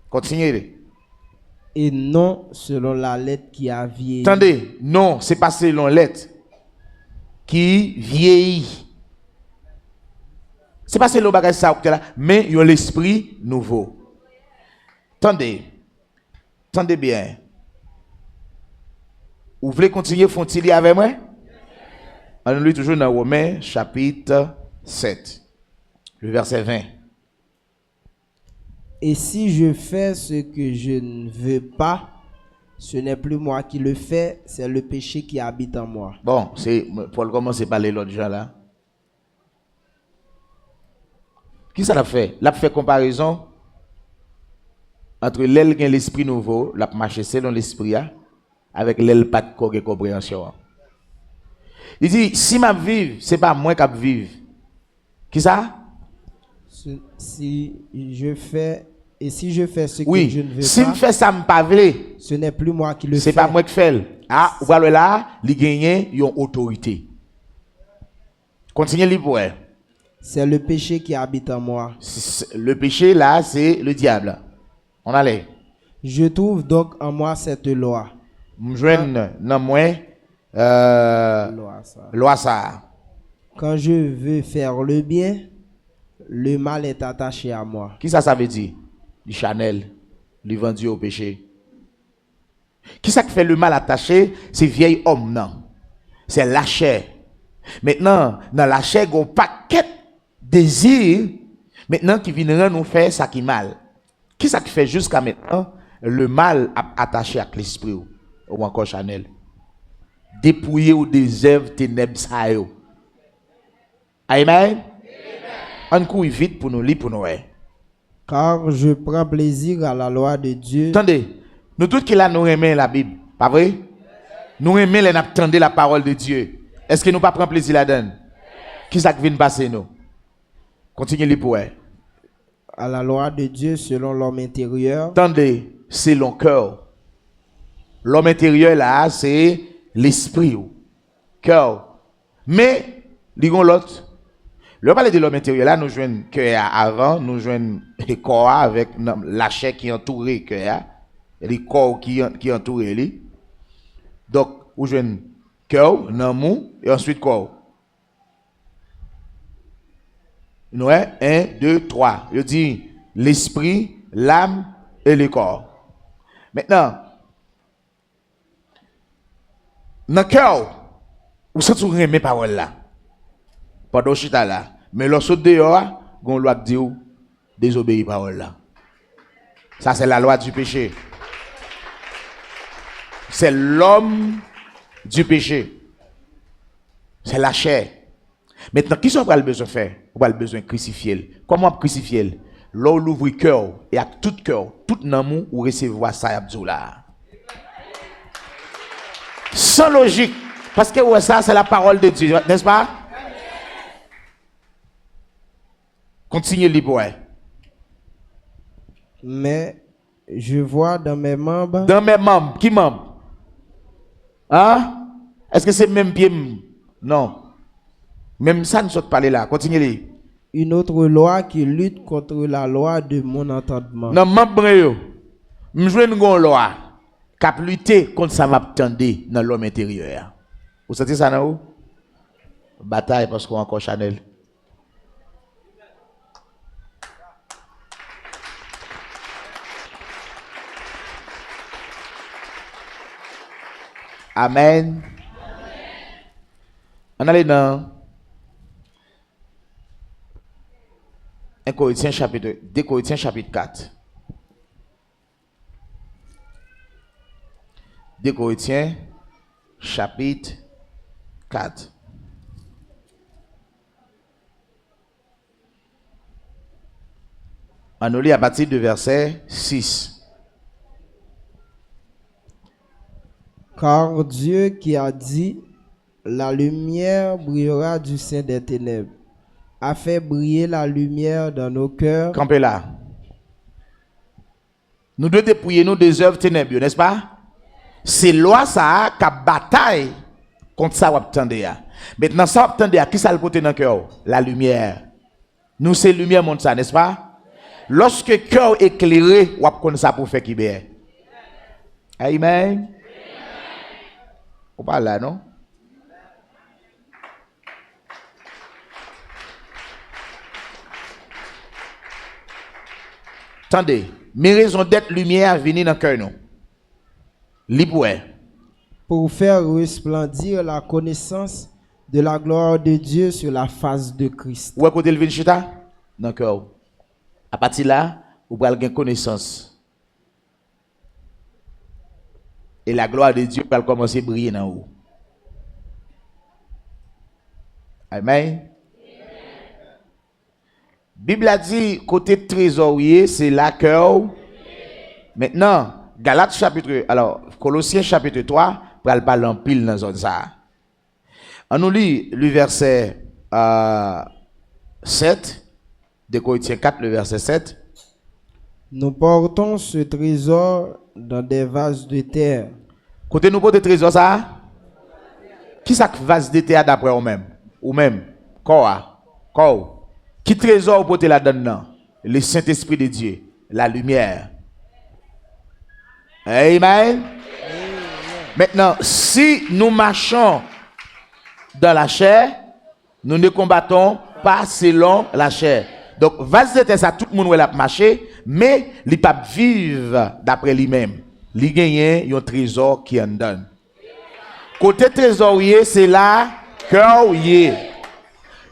A: Continuez.
B: Et non selon la lettre qui a vieilli.
A: Attendez, non, c'est pas selon la lettre qui vieillit. C'est pas selon le bagage ça, mais il y a l'esprit nouveau. Attendez bien. Vous voulez continuer à avec moi? On lit toujours dans Romains chapitre 7, le verset 20.
B: Et si je fais ce que je ne veux pas, ce n'est plus moi qui le fais, c'est le péché qui habite en moi.
A: Bon, c'est pour commencer par les autres gens là. Qui ça l'a fait? L'a fait comparaison entre l'aile qui a l'esprit nouveau, l'a marché selon l'esprit, avec l'aile pas de compréhension. Il dit, si ma vive, c'est pas moi qui vive. Qui ça?
B: Si je fais ce que
A: oui,
B: je ne veux
A: si
B: pas,
A: je fais ça,
B: ce n'est plus moi qui le fais.
A: C'est pas moi qui fais. Ah, voilà là, il gagne une autorité. Continuez pour elle.
B: C'est le péché qui habite en moi.
A: Le péché là, c'est le diable. On allait.
B: Je trouve donc en moi cette loi.
A: M'joigne dans moi loi ça.
B: Quand je veux faire le bien, le mal est attaché à moi.
A: Qui ça veut dire? Du Chanel, lui vendu au péché. Qui ça qui fait le mal attaché? C'est vieil homme non. C'est la chair. Maintenant, dans la chair, il y a un paquet de désirs maintenant qui viendront nous faire ça qui mal. Qui ça qui fait jusqu'à maintenant le mal attaché à l'esprit ou encore Chanel? Dépouiller ou des œuvres ténèbres ça yo. Amen. On court vite pour nous lire pour nous.
B: Car je prends plaisir à la loi de Dieu.
A: Attendez, nous tous qui là nous aimons la Bible, pas vrai? Nous aimons les attendre la parole de Dieu. Est-ce que nous pas prendre plaisir là-dedans? Qui ça qui vient passer nous? Continuez pour elle.
B: À la loi de Dieu selon l'homme intérieur.
A: Attendez, c'est le cœur. L'homme intérieur là, c'est l'esprit. Cœur. Mais, disons l'autre. Le parler de l'homme intérieur là, nous jouons cœur avant, nous jouons le corps avec la chair qui entoure le cœur, le corps qui entoure lui. Donc, nous jouons cœur, namou, et ensuite corps. Nous, 1, 2, 3. Je dis l'esprit, l'âme et le corps. Maintenant, dans le cœur, vous sentez mes paroles là. Pendant chita là. Mais lorsque dehors, on loi dit désobéir parole là. Ça c'est la loi du péché. C'est l'homme du péché. C'est la chair. Maintenant, qui sont le besoin de faire? On a le besoin de crucifier. Comment crucifier? Là où l'ouvre le cœur et à tout cœur, tout amour, ou recevoir ça là. Sans logique. Parce que ouais, ça c'est la parole de Dieu, n'est-ce pas? Continuez libre.
B: Mais je vois dans mes membres.
A: Dans mes membres, qui membres? Hein? Est-ce que c'est même pied? Non. Même ça ne saute pas là. Continuez.
B: Une autre loi qui lutte contre la loi de mon entendement.
A: Non, membre, je veux une loi qui a lutté contre ça m'attendre dans l'homme intérieur. Vous sentez ça, non? Bataille parce qu'on a encore Chanel. Amen. On allait dans 2 Corinthiens chapitre 4. 2 Corinthiens chapitre 4. On nous lit à partir du verset 6.
B: Car Dieu qui a dit, la lumière brillera du sein des ténèbres, a fait briller la lumière dans nos cœurs.
A: Campez là. Nous devons dépouiller nous des œuvres ténébreuses, n'est-ce pas? C'est loi ça qui a bataille contre ça obtendé. Maintenant ça obtendé qui ça le porte dans le cœur? La lumière. Nous c'est lumière monte ça, n'est-ce pas? Lorsque cœur éclairé, on connaît ça pour faire qui bien. Amen. On parle là, non? Attendez, mes raisons d'être lumière viennent dans le cœur, non? Libre.
B: Pour faire resplendir la connaissance de la gloire de Dieu sur la face de Christ.
A: Où est-ce que vous chita? Dans le cœur. À partir de là, vous pouvez avoir connaissance. Et la gloire de Dieu va commencer à briller dans vous. Amen. Bible a dit, côté trésorier, c'est la cœur. Maintenant, Galates chapitre, alors, Colossiens chapitre 3, pour aller parler en pile dans zone ça. On nous lit le verset 7, de Corinthiens 4, le verset 7.
B: Nous portons ce trésor dans des vases de terre.
A: Côté nous portons trésor ça? Qui ça vase de terre d'après vous-même? Ou même? Quoi? Qui trésor portez là-dedans? Le Saint-Esprit de Dieu, la lumière. Amen. Maintenant, si nous marchons dans la chair, nous ne combattons pas selon la chair. Donc, vase de terre, ça, tout le monde va marcher, mais il ne peut pas vivre d'après lui-même. Il gagne un trésor qui en donne. Côté trésorier, c'est là cœur.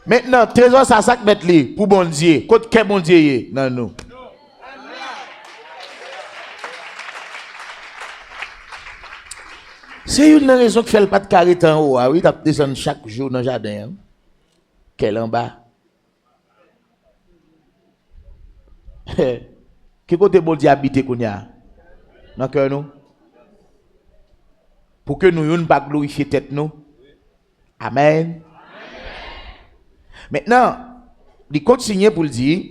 A: Maintenant, trésor, ça, ça mettre lui pour bon Dieu. Côté quel bon Dieu? Non, non. C'est une raison qui fait le pas de carré en haut. Ah oui, tu as descendu chaque jour dans le jardin. Quel en bas? Qui côté bon Dieu habite qu'on y a? Dans le cœur nous? Pour que nous ne pas glorifier tête nous. Amen. Maintenant, Il continue pour le dire.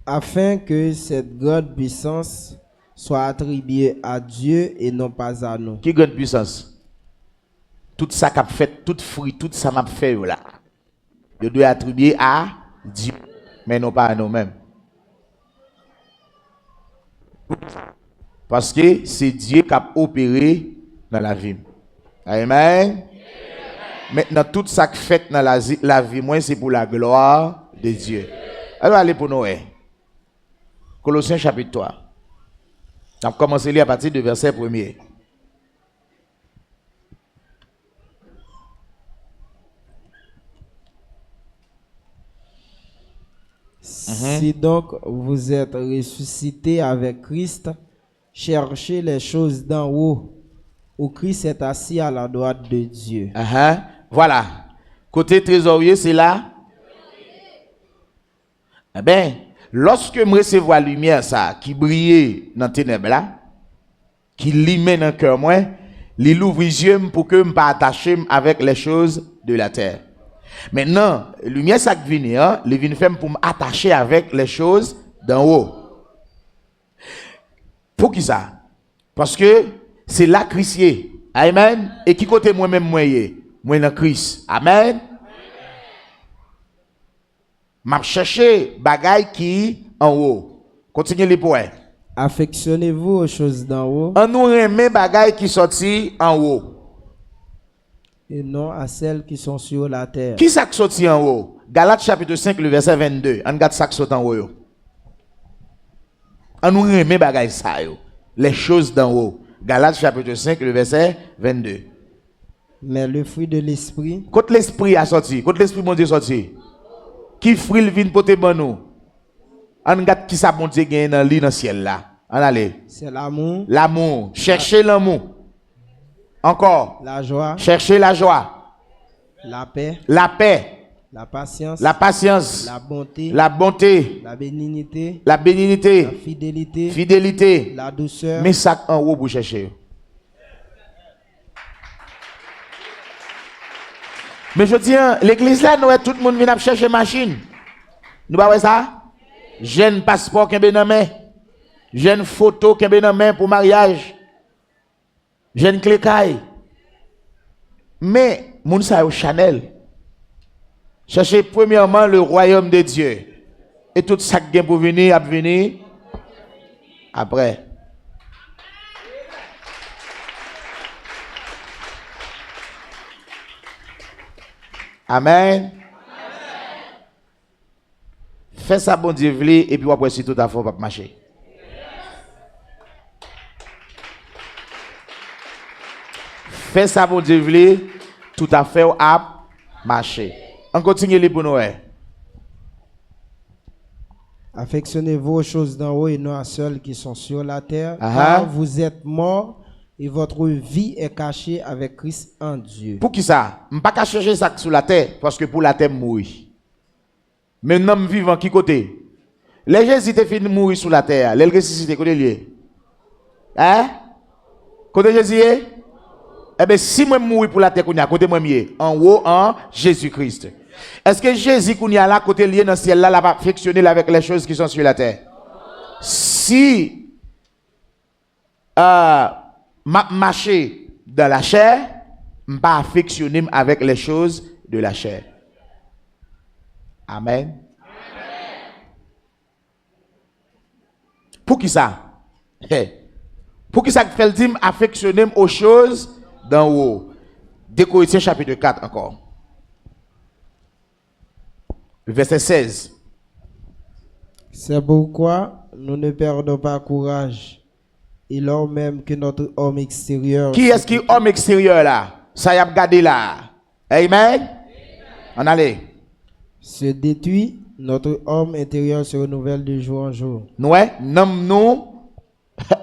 B: Afin que cette grande puissance soit attribuée à Dieu et non pas à nous.
A: Qui grande puissance? Tout ça qu'a fait, tout fruit, tout ça m'a fait là. Je dois attribuer à Dieu, mais non pas à nous-mêmes. Parce que c'est Dieu qui a opéré dans la vie. Amen. Maintenant, tout ça qui fait dans la vie, moi, c'est pour la gloire de Dieu. Alors, allez pour Noé. Colossiens chapitre 3. On va commencer à lire à partir du verset 1er.
B: Si donc vous êtes ressuscités avec Christ, cherchez les choses d'en haut, où Christ est assis à la droite de Dieu.
A: Voilà. Côté trésorier, c'est là. Eh bien, lorsque je recevoir la lumière, ça, qui brillait dans les ténèbres là, qui limait dans le cœur, moi, il ouvre les yeux pour que je ne pas attaché avec les choses de la terre. Maintenant, la lumière, ça qui vient, il vient faire pour m'attacher avec les choses d'en haut. Pour qui ça? Parce que c'est là Christ est. Amen. Et qui côté moi-même, moi dans Christ. Amen. M'a cherché bagaille qui en haut. Continuez les points.
B: Affectionnez-vous aux choses d'en haut.
A: On nous remet bagaille qui sorti en haut.
B: Et non à celles qui sont sur la terre.
A: Qui ça qui sorti en haut? Galates chapitre 5, le verset 22. On regarde ça qui sorti en haut. On nous remet bagaille ça yo. Les choses d'en haut. Galates chapitre 5, le verset 22.
B: Mais le fruit de l'esprit.
A: Quand l'esprit a sorti, quand l'esprit mon Dieu sorti. Qui fruit le vin poté bon nous? On regarde qui ça bon Dieu gagne dans le ciel là. On allez.
B: C'est l'amour.
A: L'amour. Cherchez l'amour. Encore.
B: La joie.
A: Cherchez la joie.
B: La paix.
A: La paix.
B: La patience.
A: La patience.
B: La bonté.
A: La bonté.
B: La bénignité.
A: La bénignité.
B: La fidélité.
A: Fidélité.
B: La douceur.
A: Mais ça en haut pour chercher. Mais je dis, l'église là, nous, tout le monde vient chercher machine. Nous pas ça? Jeune passeport qui est dans main. Jeune photo qui est dans main pour mariage. Jeune clé caille. Mais, moun sa au Chanel. Cherchez premièrement le royaume de Dieu. Et tout ça qui est pour venir, à venir après. Amen. Fais ça, bon Dieu, et puis après, si tout à fait, va marcher. Fais ça, bon Dieu, tout à fait, à marcher. On continue les bonhommes.
B: Affectionnez-vous aux choses d'en haut et non à celles qui sont sur la terre. Car vous êtes morts et votre vie est cachée avec Christ en Dieu.
A: Pour qui ça? Je ne peux pas chercher ça sur la terre parce que pour la terre, mourir. Mais un homme vivant qui côté? Les Jésus te fin mourir sur la terre. Les ressuscité côté lié. Hein? Côté Jésus? Eh bien, si moi mourir pour la terre, côté moi mieux. En haut, en Jésus-Christ. Est-ce que Jésus, qu'on y a là, côté lié dans le ciel, là, va affectionner avec les choses qui sont sur la terre? Si marcher dans la chair, je ne pas affectionner avec les choses de la chair. Amen. Pour qui ça? Pour qui ça fait le dire affectionner aux choses d'en haut? 2 Corinthiens chapitre 4 encore. Verset 16.
B: C'est pourquoi nous ne perdons pas courage. Et lors même que notre homme extérieur.
A: Qui est-ce qui est homme extérieur là? Ça y a regardé là. Amen. On allait.
B: Se détruit, notre homme intérieur se renouvelle de jour en jour.
A: Nous, nous,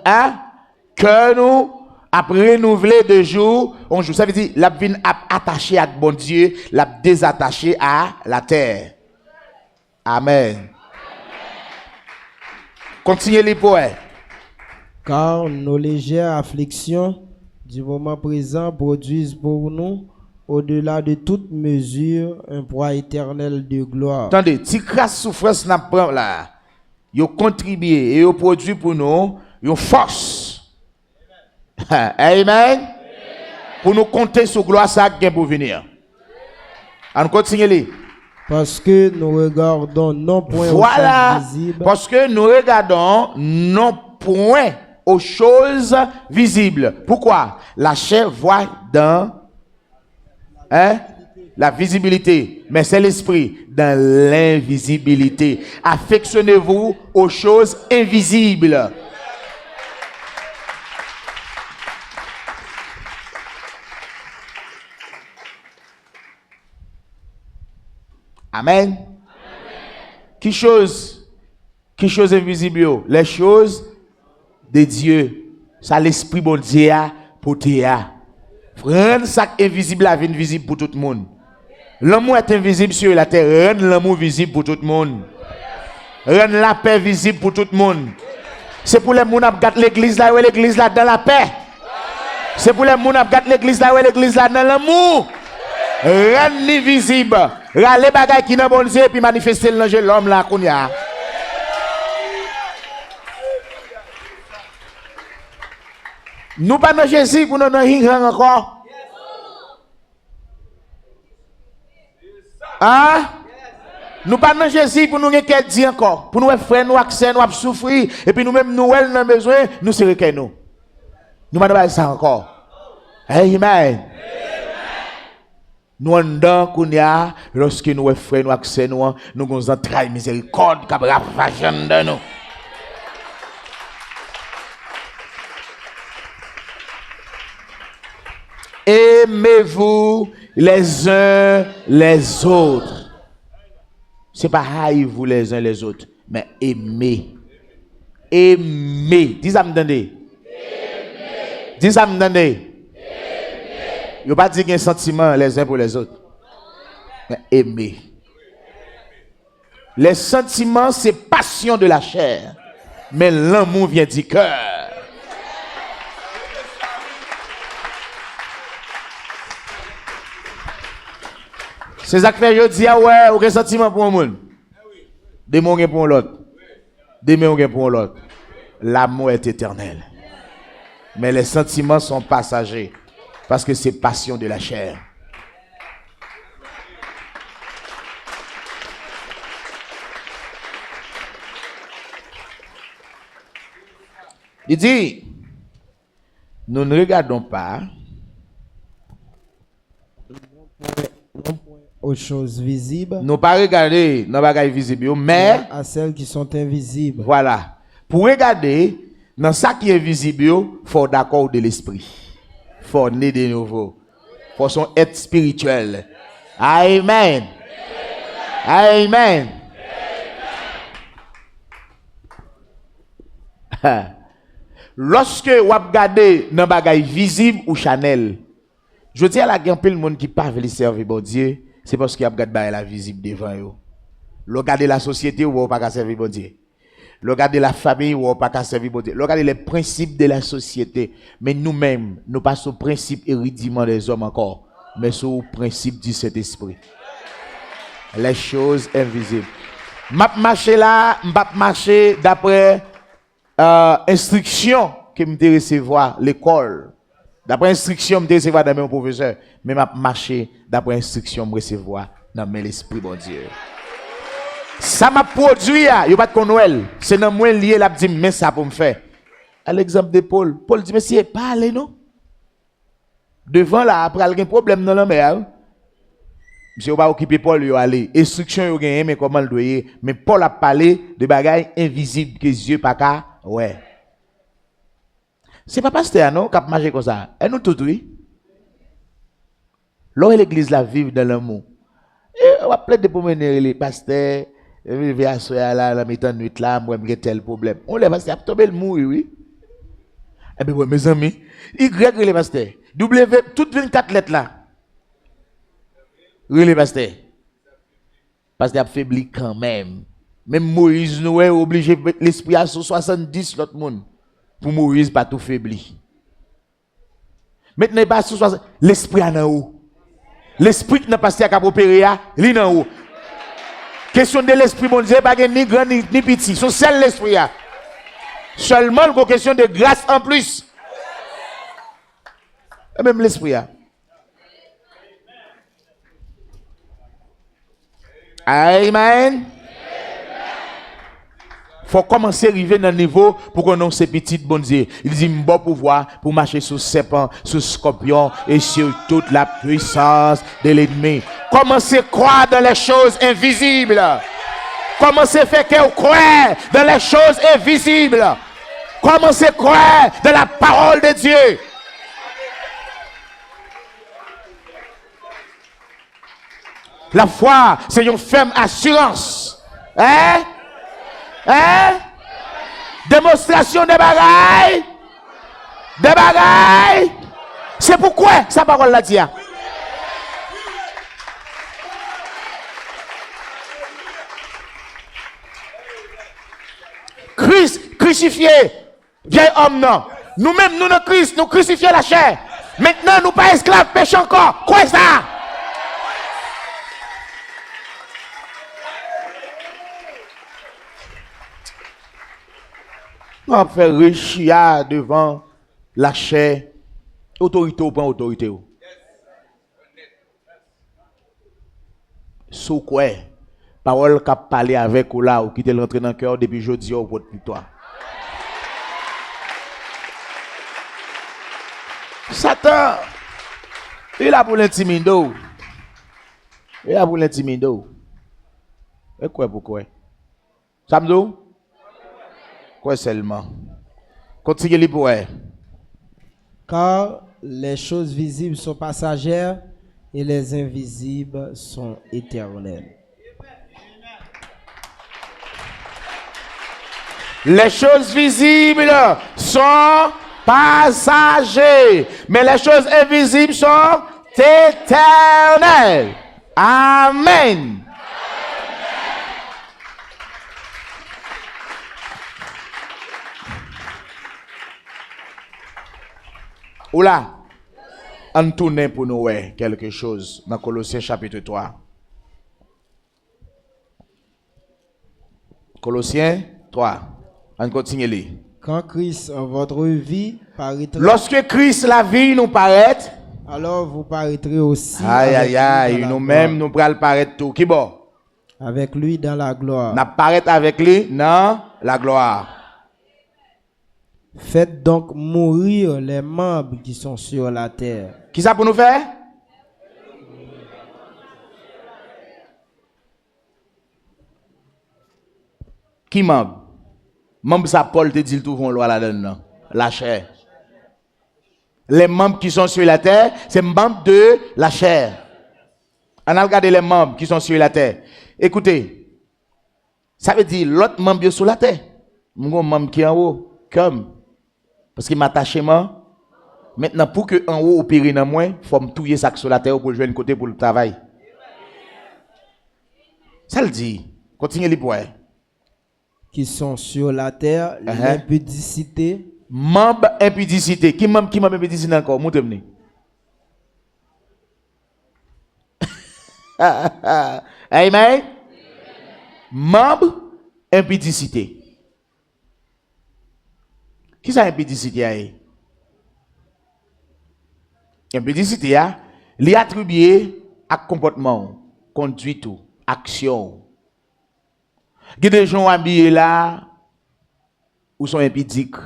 A: hein, que nous, après renouveler de jour en jour. Ça veut dire, la vie attachée à bon Dieu, la désattachée à la terre. Amen. Continuez les poètes.
B: Car nos légères afflictions du moment présent produisent pour nous au-delà de toute mesure, un poids éternel de gloire.
A: Attendez, si crasse souffrance n'a pas là, yo contribué et yo produit pour nous une force. Amen. Pour nous compter sur gloire ça qui pour venir. On continue les.
B: Parce que nous regardons non point
A: Voilà.
B: aux choses visibles,
A: Parce que nous regardons non point aux choses visibles. Pourquoi? La chair voit dans la visibilité, mais c'est l'esprit dans l'invisibilité. Affectionnez-vous aux choses invisibles. Amen. Qui chose invisible? Les choses de Dieu. Ça l'esprit bon Dieu pour toi. Rendre ça invisible à visible pour tout le monde. L'amour est invisible sur la terre. Rendre l'amour visible pour tout le monde. Rendre la paix visible pour tout le monde. C'est pour les gens qui regardent l'église là, l'église là dans la paix. C'est pour les gens qui regardent l'église là, l'église là dans l'amour. Rendre visible. Rale bagay qui n'a bon Dieu puis manifester l'ange l'homme là qu'on y a. Nous pas dans Jésus pour nous dans rien encore. Hein? Nous pas dans Jésus pour nous qu'elle dit encore. Pour nous frère nous accès nous souffrir et puis nous même nous elle avons besoin nous c'est que nous. Nous pas dans ça encore. Amen. Nous andons kounya lorsque nous frères nous accès nous nous entrailles miséricorde qui ravage dans nous. Aimez-vous les uns les autres. C'est pas haïs-vous les uns les autres, mais aimez. Aimez. Dis ça me donne. Dis ça me donne. Il n'y a pas dit qu'il y a un sentiment les uns pour les autres. Mais aimer. Les sentiments, c'est passion de la chair. Mais l'amour vient du cœur. Ces acteurs, ils disent, ah ouais, aucun sentiment pour un monde. Des mots pour l'autre. Des mots pour l'autre. L'amour est éternel. Mais les sentiments sont passagers. Parce que c'est passion de la chair. Il dit, nous ne regardons pas
B: aux choses visibles,
A: nous pas regarder dans les bagages visibles, mais
B: à celles qui sont invisibles.
A: Voilà. Pour regarder dans ça qui est visible, il faut d'accord de l'esprit. Il faut naître de nouveau. Il faut son être spirituel. Amen. Amen. Lorsque vous regardez dans les bagages visibles ou Chanel, je dis à la guerre, le monde qui pas veut servir bon Dieu, c'est parce qu'il y a regardé la visible devant eux. Regardez la société ou vous pas servir bon Dieu. Regardez la famille ou on pas servir bon Dieu. Regardez les principes de la société. Mais nous-mêmes, nous pas sur le principe éruditement des hommes encore, mais sur le principe du Saint-Esprit. Les choses invisibles. M'a marché là, m'a marché d'après instruction que me recevoir l'école. D'après instruction me recevoir dans mes professeurs, mais m'a marché d'après instruction me recevoir dans l'esprit bon Dieu. Ça m'a produit, il n'y a pas de Noël. C'est dans moi lié, là, dit, mais ça pour me faire. À l'exemple de Paul, Paul dit, mais si il parle, non? Devant là, après, il y a un problème dans la mer. Monsieur, on va occuper Paul, il va aller. Instruction, il y a mais comment le doyer. Mais Paul a parlé de bagailles invisibles que Dieu pas qu'à, ouais. C'est pas pasteur, non, qui a marché comme ça. Et nous tous, oui. Là, l'église la vive dans l'amour. Et on va plaider pour mener les pasteurs. Je vais asseoir là, la mettant nuit là, moi, j'ai tel problème. On lève pasteur, tomber le mourir, oui. Eh bien, mes amis, Y, les pasteurs. W, toutes 24 lettres là. Oui, les pasteurs. Pasteur a faibli quand même. Même Moïse, nous est obligé de mettre l'esprit à 70 l'autre monde. Pour Moïse, pas tout faibli. Maintenant, pas sous 60, l'esprit en haut. L'esprit qui n'a pas qu'à opérer, il est en haut. Question de l'esprit, bon Dieu, pas ni grand ni petit. C'est seul l'esprit. Seulement, une question de grâce en plus. Et même l'esprit. Amen. Faut commencer à arriver dans le niveau pour qu'on ait ces petites bon Dieu. Il dit, bon pouvoir pour marcher sur serpent, sur scorpion et sur toute la puissance de l'ennemi. Commencez à croire dans les choses invisibles. Commencez à faire que vous croyez dans les choses invisibles. Commencez à croire dans la parole de Dieu. La foi, c'est une ferme assurance. Hein? Hein? Démonstration de bagailles. De bagailles. C'est pourquoi sa parole l'a dit. Christ crucifié. Vieil homme non. Nous-mêmes, nous, Christ, nous crucifions la chair. Maintenant, nous pas esclaves, péchons encore. Quoi ça? On fait richia devant la chair. Autorité ou pas autorité. Sous quoi? Parole qu'a parlé avec ou là, ou qui te rentré dans le cœur depuis jeudi au vote pour toi. Satan, il a pour l'intimider. Il a pour l'intimider. Et quoi pourquoi? Samedi? Quoi seulement? Continuez les pour elle.
B: Car les choses visibles sont passagères et les invisibles sont éternelles.
A: Les choses visibles sont passagères, mais les choses invisibles sont éternelles. Amen. Oula, on tourne pour nous quelque chose dans Colossiens chapitre 3. Colossiens 3. On continue.
B: Quand Christ en votre vie paraîtra.
A: Lorsque Christ la vie nous paraît,
B: alors vous paraîtrez aussi.
A: Aïe, nous-mêmes nous pral paraître tout. Qui bon?
B: Avec lui dans la gloire.
A: N'a paraître avec lui dans la gloire.
B: Faites donc mourir les membres qui sont sur la terre.
A: Qui ça pour nous faire? Qui membre? Membre ça Paul te dit tout vont loi là-dedans. La chair. Les membres qui sont sur la terre, c'est membres de la chair. On a regardé les membres qui sont sur la terre. Écoutez, ça veut dire l'autre membre sur la terre. Mon membre qui est en haut, comme. Parce qu'il m'attache moi. Maintenant, pour que en haut opère dans moi, il faut me touiller ça sur la terre pour jouer un côté pour le travail. Ça le dit. Continuez les points.
B: Qui sont sur la terre, l'impudicité.
A: Membre impudicité. Qui membre impudicité encore? Montez-moi. Amen. Membre impudicité. Qui ça impudicité? Impudicité, li attribué à comportement, conduite, action. Il y a des gens habillés là ou sont impudiques.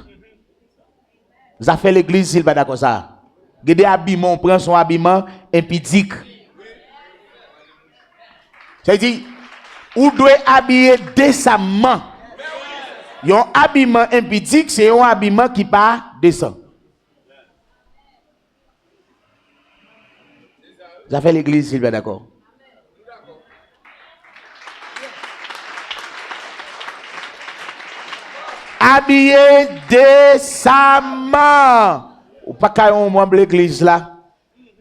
A: Ça fait l'église s'il pas d'accord ça. Il y a des habillements, on prend son habillement impudique. C'est-à-dire, ou doit habiller décemment. Un habillement impudique, c'est un habillement qui pas décent. Ça fait l'église s'il pas d'accord. Habillé décemment. Ou pas qu'à un membre de l'église là.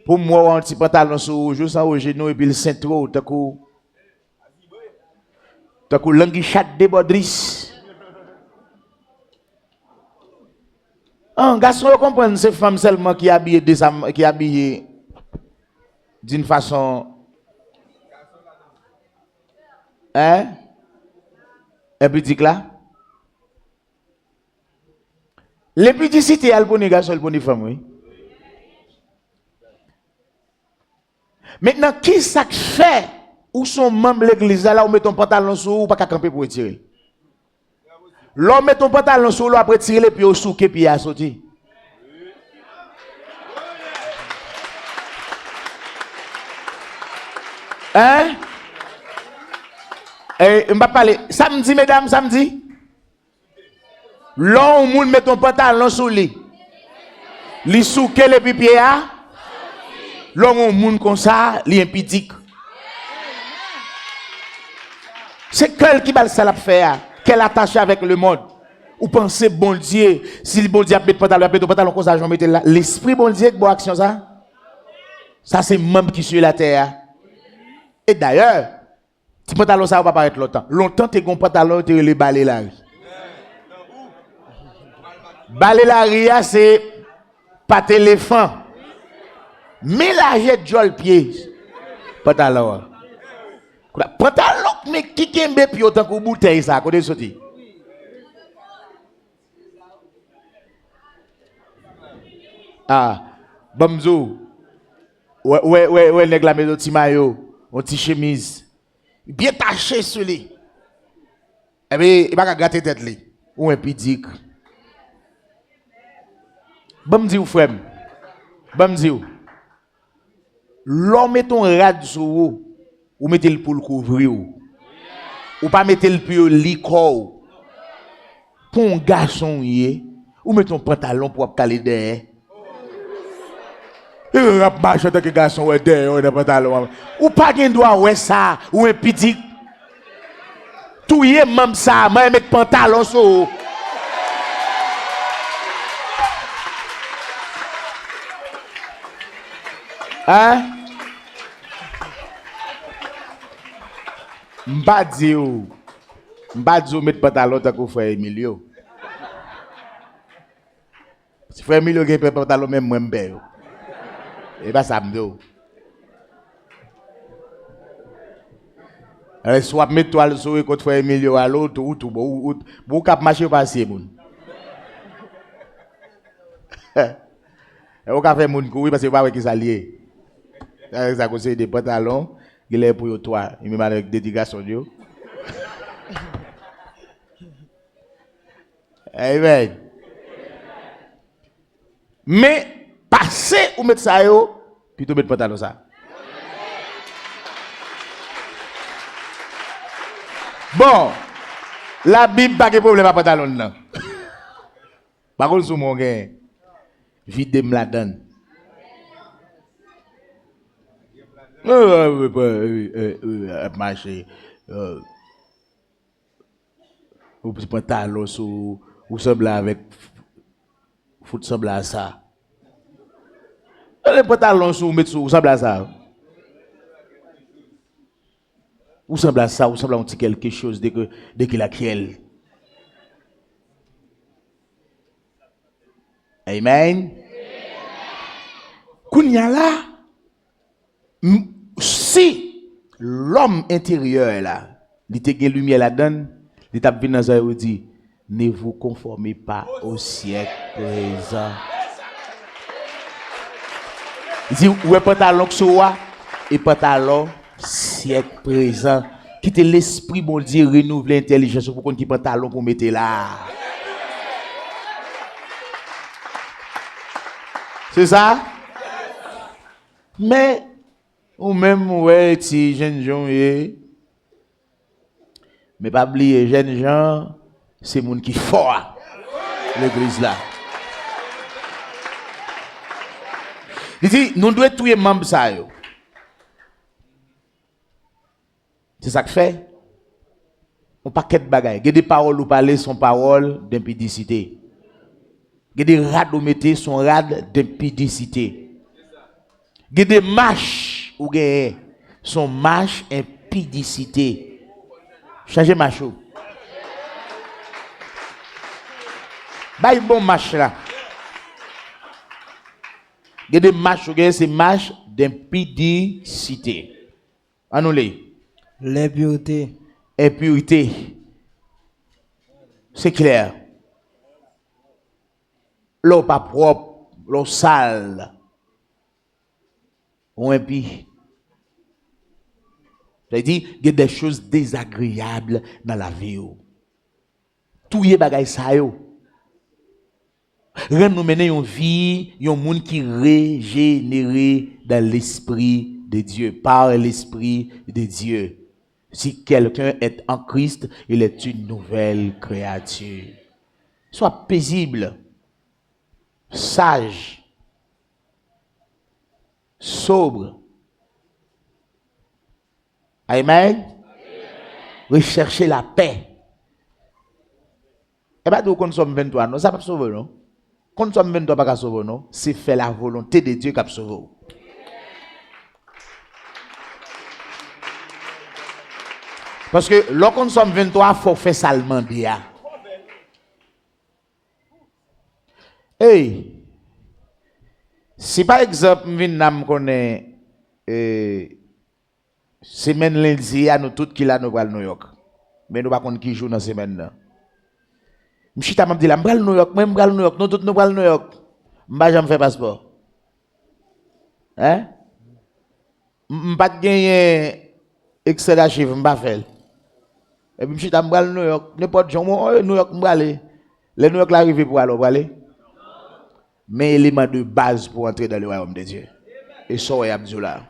A: Pour moi, un petit pantalon sur juste en haut genou et puis le cintre, t'as coup languichat débordrice. Un garçon comprend ces femmes seulement qui habillent décemment, qui habillent. d'une façon hein et puis là l'impudicité elle pour les garçons elle pour les femmes oui. Maintenant qui ça fait ou son membre l'église là ou met ton pantalon sur ou pas qu'à camper pour retirer l'homme met ton pantalon sur l'eau après tirer puis au souquer puis à sortir. Hein? Et on va parler samedi mesdames samedi. L'homme moun met ton pantalon sur lui. Li souquer les pieds à l'homme moun comme ça, li impudique. C'est quel qui va ça la faire? Quelle attache avec le monde? Ou pensez bon Dieu, si le bon Dieu a mis ton pantalon comme ça, je vais mettre là. L'esprit bon Dieu, bonne action ça. Ça c'est même qui sur la terre. Et d'ailleurs, si pantalon ça va pas paraître longtemps. Longtemps tu gon pantalon tu les balai la rue. Balai la rue c'est pas téléphone. Mais la jet jol pied. Pantalon. Pantalon mais qui kembe puis autant que bouteille ça côté sorti. Ah, Bamzo. Ouais, nèg la met petit maillot, un petit chemise. Bien taché sur lui. Eh bien, il va gratter tête li. Ou un pidique. Bamzi ou frère. Bamzi ou. L'homme met ton rad sur vous. Ou mettez le pour le couvrir ou pas mettez le pour licor pour un garçon ou mettez ton pantalon pour caler derrière et rap marche tant que garçon ouais derrière un pantalon ou pas gen droit ouais ça ou un petit tout y est même ça moi mettre pantalon sur hein M'badi mettre pantalon tant que frère Emilio. Si frère Emilio gen pantalon même moi m'bé. Et pas ça m'do. Alors soit mettre toile sur contre frère Emilio à l'autre ou cap marcher passer moun. Et on ka faire moun courir parce que pas qui ça lié. Ça conseille des pantalons. Il est pour toi, il me avec dédication Dieu. Amen. Mais passer ou mettre ça yo, puis tu mettre pantalon ça. Bon, la Bible pas de problème à pantalon non. Par contre sous mon gain, vide me la donne. Marcher ou petit pantalon ou semble avec foot semble à ça le pantalon sous mettre sous semble à ça ou semble à ça ou semble à un petit quelque chose dès qu'il a kiel. Amen. Kounya là si l'homme intérieur est là, il te gen lumière la donne, il t'a venu dans ça et dit ne vous conformez pas au siècle présent. Il dit ouais pantalon que soit et pantalon siècle présent. Quitte l'esprit bon Dieu renouveler l'intelligence pour qu'on qui pantalon pour mettre là. C'est ça? Mais ou même ouais si jeunes gens mais pas oublier jeunes gens c'est monde qui fort l'église là. Il dit nous devons tuer membres ça yo. C'est ça que fait on paquet de bagaille, il y a des paroles ou parler sont paroles d'impudicité. Il y a des rades ou mettez sont rades d'impudicité. Il y a des marches ou son marche impudicité. Changez macho. Bah bon marche là. Il y a des marches ou c'est marche d'impudicité. Annulé.
B: L'impureté.
A: Impureté. C'est clair. L'eau pas propre, l'eau sale. Ou impie. C'est-à-dire, il y a des choses désagréables dans la vie. Tout y est bagay sa yo. Rend nous mener une vie, un monde qui régénéré dans l'esprit de Dieu, par l'esprit de Dieu. Si quelqu'un est en Christ, il est une nouvelle créature. Sois paisible, sage, sobre. Amen. Recherchez la paix. Et pas de quand nous sommes 23, non, ça pas sauver, non? Quand nous sommes 23, pas sauver, non? C'est faire la volonté de Dieu qui a sauvé. Parce que lorsqu'on nous sommes 23, il faut faire ça le demander. Hey, si par exemple, nous connaissons semaine lundi, nous tous qui là nous allons New York. Mais nous ne savons pas qui joue dans la semaine. Je m'a dit, je vais New York, moi je vais New York, nous tous nous allons New York. Je ne vais jamais faire passeport. Hein? Je ne vais pas gagner excès d'archives, je ne vais pas faire. Et puis je vais New York, n'importe où, New York, je vais aller. Les New York l'arrivée pour aller. Mais élément de base pour entrer dans le royaume de Dieu. Et ça, est Abdullah.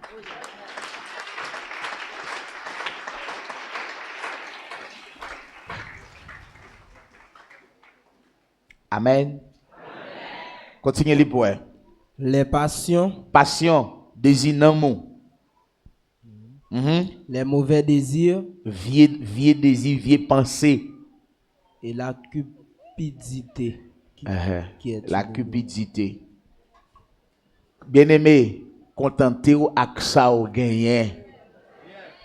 A: Amen. Continuez les points.
B: Les passions.
A: Passion, désir non mou.
B: Les mauvais désirs.
A: Vieux désir, vieux pensée.
B: Et la cupidité. Qui est
A: la cupidité. Bien-aimé, contentez-vous avec ça ou gagner.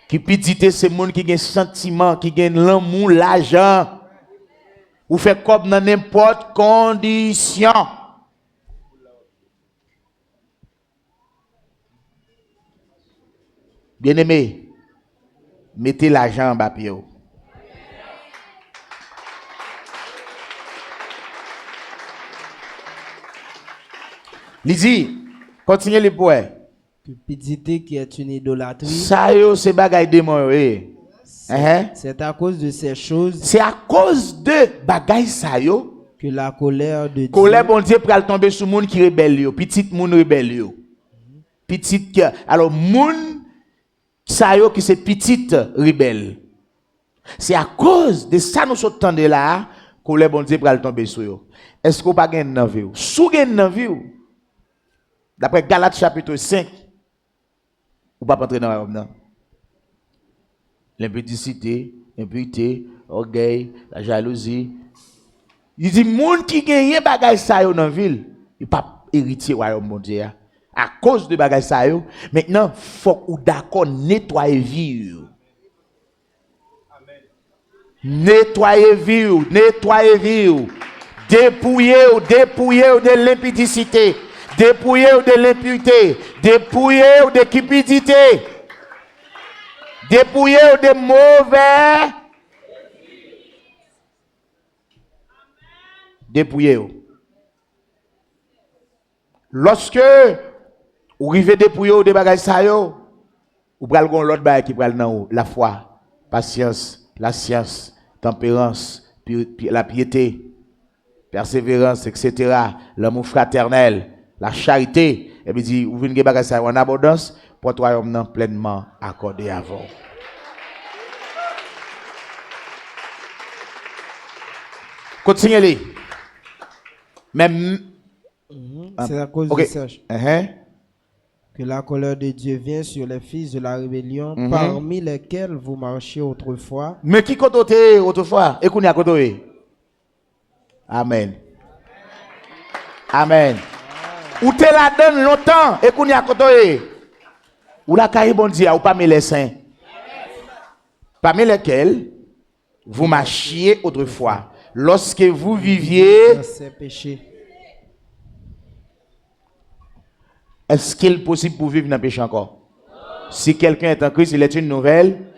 A: Cupidité, c'est le monde qui a un sentiment, qui a l'amour, l'argent. Ou fait comme dans n'importe condition. Bien-aimé, mettez l'argent en bas pied. Lizzie, continuez les poèmes.
B: Cupidité qui est une idolâtrie.
A: Ça yo, c'est bagay démon.
B: C'est à cause de ces choses.
A: C'est à cause de bagay ça yo
B: que la colère de Dieu.
A: Colère bon Dieu pral tomber sur monde qui rebelle yo, petit monde rebelle yo. Petit alors monde ça yo qui c'est petite rebelle. C'est à cause de ça nous sommes de là, colère bon Dieu pral tomber sur yo. Est-ce qu'on pas gagne dans vie? Sou gagne dans vie. D'après Galates chapitre 5, ou pas entrer dans la robe. L'impudicité, l'impureté, orgueil, la jalousie. Il dit, monde qui gagne bagay sa yo dans la ville, il pas héritier royaume mon Dieu. À cause de bagay sa yo, maintenant, faut ou d'accord nettoyer vie. Nettoyer vie, nettoyer vie. Dépouiller de l'impudicité. Dépouiller de l'impureté, dépouiller de cupidité, dépouiller de mauvais, dépouiller. Lorsque vous arrivez dépouiller de bagages ça yo, vous prenez l'autre bagage qui prend dans la foi, patience, la science, tempérance, la piété, persévérance, etc., l'amour fraternel. La charité, et puis dit, vous venez de ça en abondance, pour toi, royaume pleinement accordé avant. Continuez-les. Même.
B: C'est à cause de ça que la colère de Dieu vient sur les fils de la rébellion, parmi lesquels vous marchiez autrefois.
A: Mais qui côté autrefois? Et qu'on y a côté. Amen. Amen. Ou te la donne longtemps et qu'on y a côté. Ou la caille bon Dieu ou parmi les saints. Parmi lesquels vous marchiez autrefois. Lorsque vous viviez
B: dans ses péchés.
A: Est-ce qu'il est possible pour vivre dans le péché encore? Si quelqu'un est en Christ, il est une nouvelle.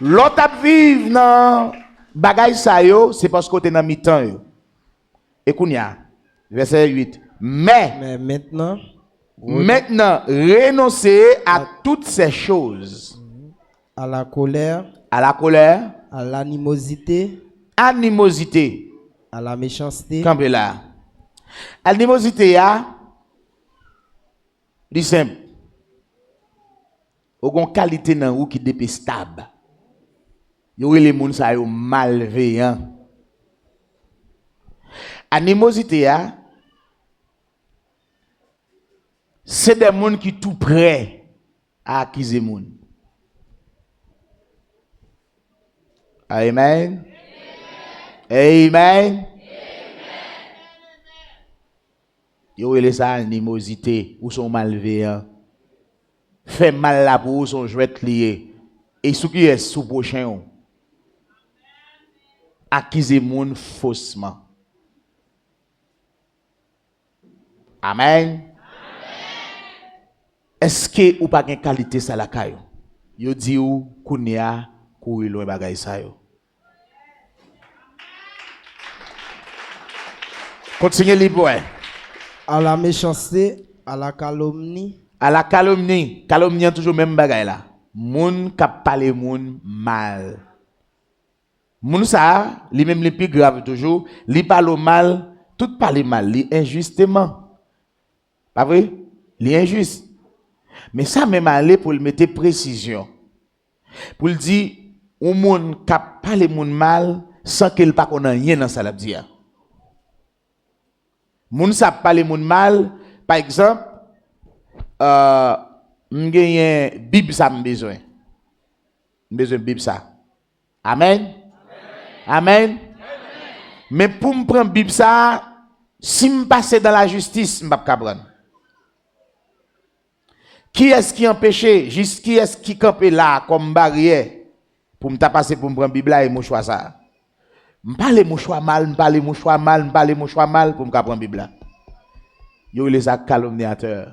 A: L'autre à vivre dans bagay sa yo, c'est parce que tu es dans mi-temps yo. Et kounya, verset 8. Mais
B: maintenant,
A: renoncez à toutes ces choses.
B: à la colère,
A: À
B: l'animosité,
A: animosité.
B: à la méchanceté.
A: Campé là. Animosité a, dit simple. Ou une qualité dans ou qui détestable. Yo les moun sa yo malveillant. Animosité a, c'est des moun qui tout prêt à accuser moun. Amen. Amen. Yo les ça animosité ou sont malveillants. Fait mal là pour son jouet lié. Et ce qui est sous prochain accuser moun faussement. Amen. Est-ce que ou pas gen qualité ça la kayo? Yo di ou kounya kouri loin bagay sa yo. Continuez libre.
B: À la méchanceté, à la calomnie.
A: À la calomnie, calomnie toujours même bagay là. Moun k'ap parler moun mal. Moun ça, li même li plus grave toujours, li parle mal, tout parle mal, li injustement. Pas vrai? Li injuste. Mais ça même aller pour le mettre précision. Pour le dire ou moun k'ap parler moun mal sans qu'il pas connait rien dans ça la dire. Moun ça parle moun mal, par exemple, m'gagné Bible ça besoin. Besoin Bible ça. Amen. Amen. Mais pour me prendre Bible ça, si me passer dans la justice, m'pa prendre. Qui est-ce qui empêché, juste qui est-ce qui campé là comme barrière pour me passer pour me prendre Bible là et mon choix ça. M'parler mon choix mal, m'parler mon choix mal, m'parler mon choix mal pour me prendre Bible là. Yo les a calomniateurs.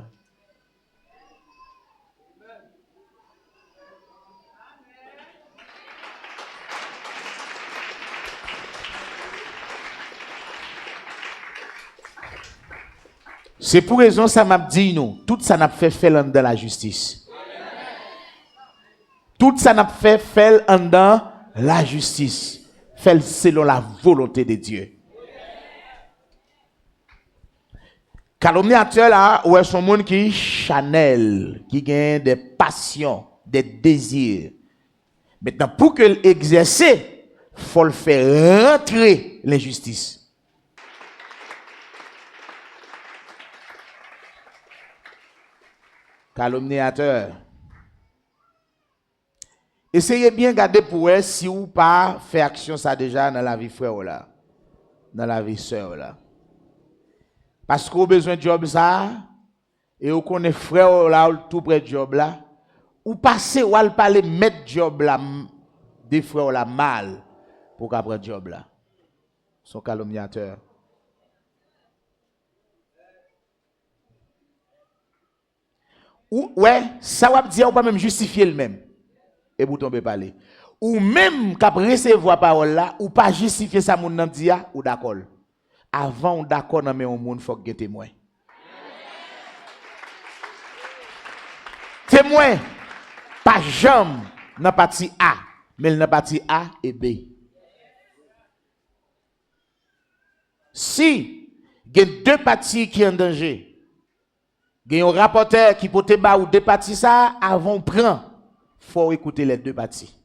A: C'est pour raison ça m'a dit nous, tout ça n'a fait faire dans la justice. Tout ça n'a fait faire dans la justice. Fait selon la volonté de Dieu. Calomniateur là, ou est son monde qui chanel, qui gagne des passions, des désirs. Maintenant pour que l'exercer, faut le faire rentrer l'injustice. Calomniateur. Essayez bien de garder pour elle si ou pas fait action ça déjà dans la vie frère là. Dans la vie sœur là. Parce qu'on a besoin de job ça et on connaît frère là tout près de job là. Ou passer ou al parler mettre job là des frères là mal pour qu'après job là. Son calomniateur. Ou ouais, ça va dire ou pas même justifier le même. Et vous tombez parler. Ou même qu'ap recevoir parole là ou pas justifier ça moun nan dia ou d'accord. Avant on d'accord nan men on moun faut que témoin. Témoin pas jamais dans partie A, mais dans partie A et B. Si il y a deux parties qui sont en danger, il y a un rapporteur qui peut te ba ou deux parties ça avant prend, faut écouter les deux parties.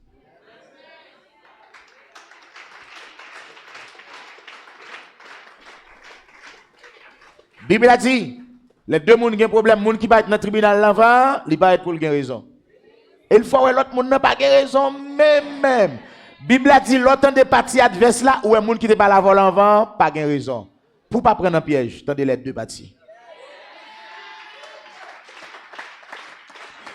A: Bible a dit, les deux moun qui ont problème, moun qui va être dans le tribunal l'avant, il va être pour une raison. Et il faut que l'autre moun n'a pas de raison même. Bible a dit l'autre des parties adverses là ou un moun qui te pas la vol avant, pas de raison. Pour pas prendre un piège, tendez les deux parties.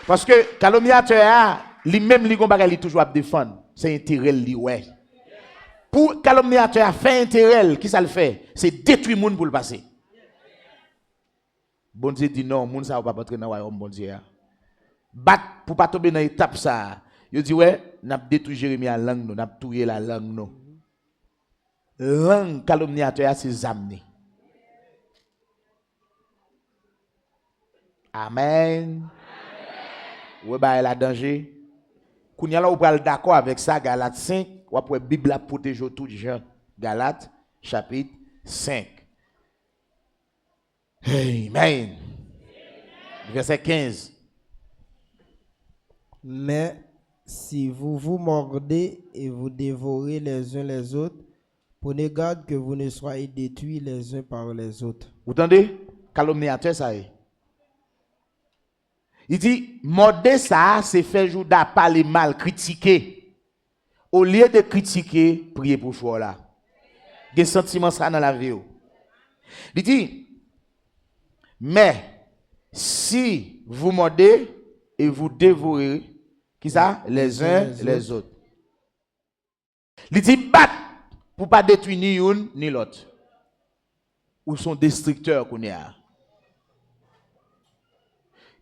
A: Parce que calomniateur lui-même li gon bagay li toujours à défendre. c'est intérêt li ouais. Pour calomniateur faire intérêt, qui ça le fait? C'est détruire monde pour le passer. Bon Dieu dit non, monde ça va pas entrer dans le royaume bon Dieu. Bat pour pas tomber dans l'étape ça. Il dit ouais, n'a détruit Jérémie à langue nous, n'a tué la langue nous. Langue calomniateur c'est amené. Amen. Ouais bah elle a danger. Kounya là ou pral d'accord avec ça Galates 5, ou après Bible a protégé tout gens. Galates chapitre 5. Amen. Verset 15.
B: Mais si vous vous mordez et vous dévorez les uns les autres, prenez garde que vous ne soyez détruits les uns par les autres.
A: Vous entendez? Calomniateur ça est. Il dit, morder ça, c'est faire jour d'à parler mal, critiquer. Au lieu de critiquer, priez pour foi là. Des sentiments ça dans la vie. Il dit, mais si vous mordez et vous dévorez, qui ça? Les uns les autres. Il dit, bat pour pas détruire ni une ni l'autre. Ou sont destructeurs qu'on est.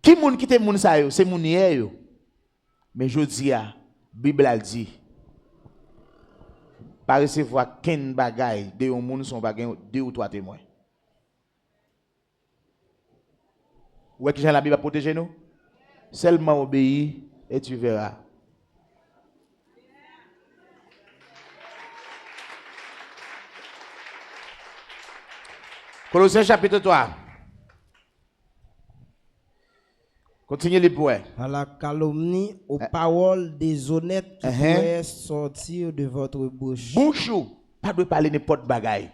A: Qui moun qui te moun sa yo, c'est moun hier yo. Mais je dis a, Bible a dit, pas recevoir ken bagay de yon moun son bagay 2 ou 3 témoins. Ouais que la Bible a protégé nous? Seulement obéis et tu verras. Colossiens chapitre 3. Continuez les points.
B: À la calomnie, aux paroles déshonnêtes qui pourraient sortir de votre bouche.
A: Bouchou, pas de parler n'importe bagaille.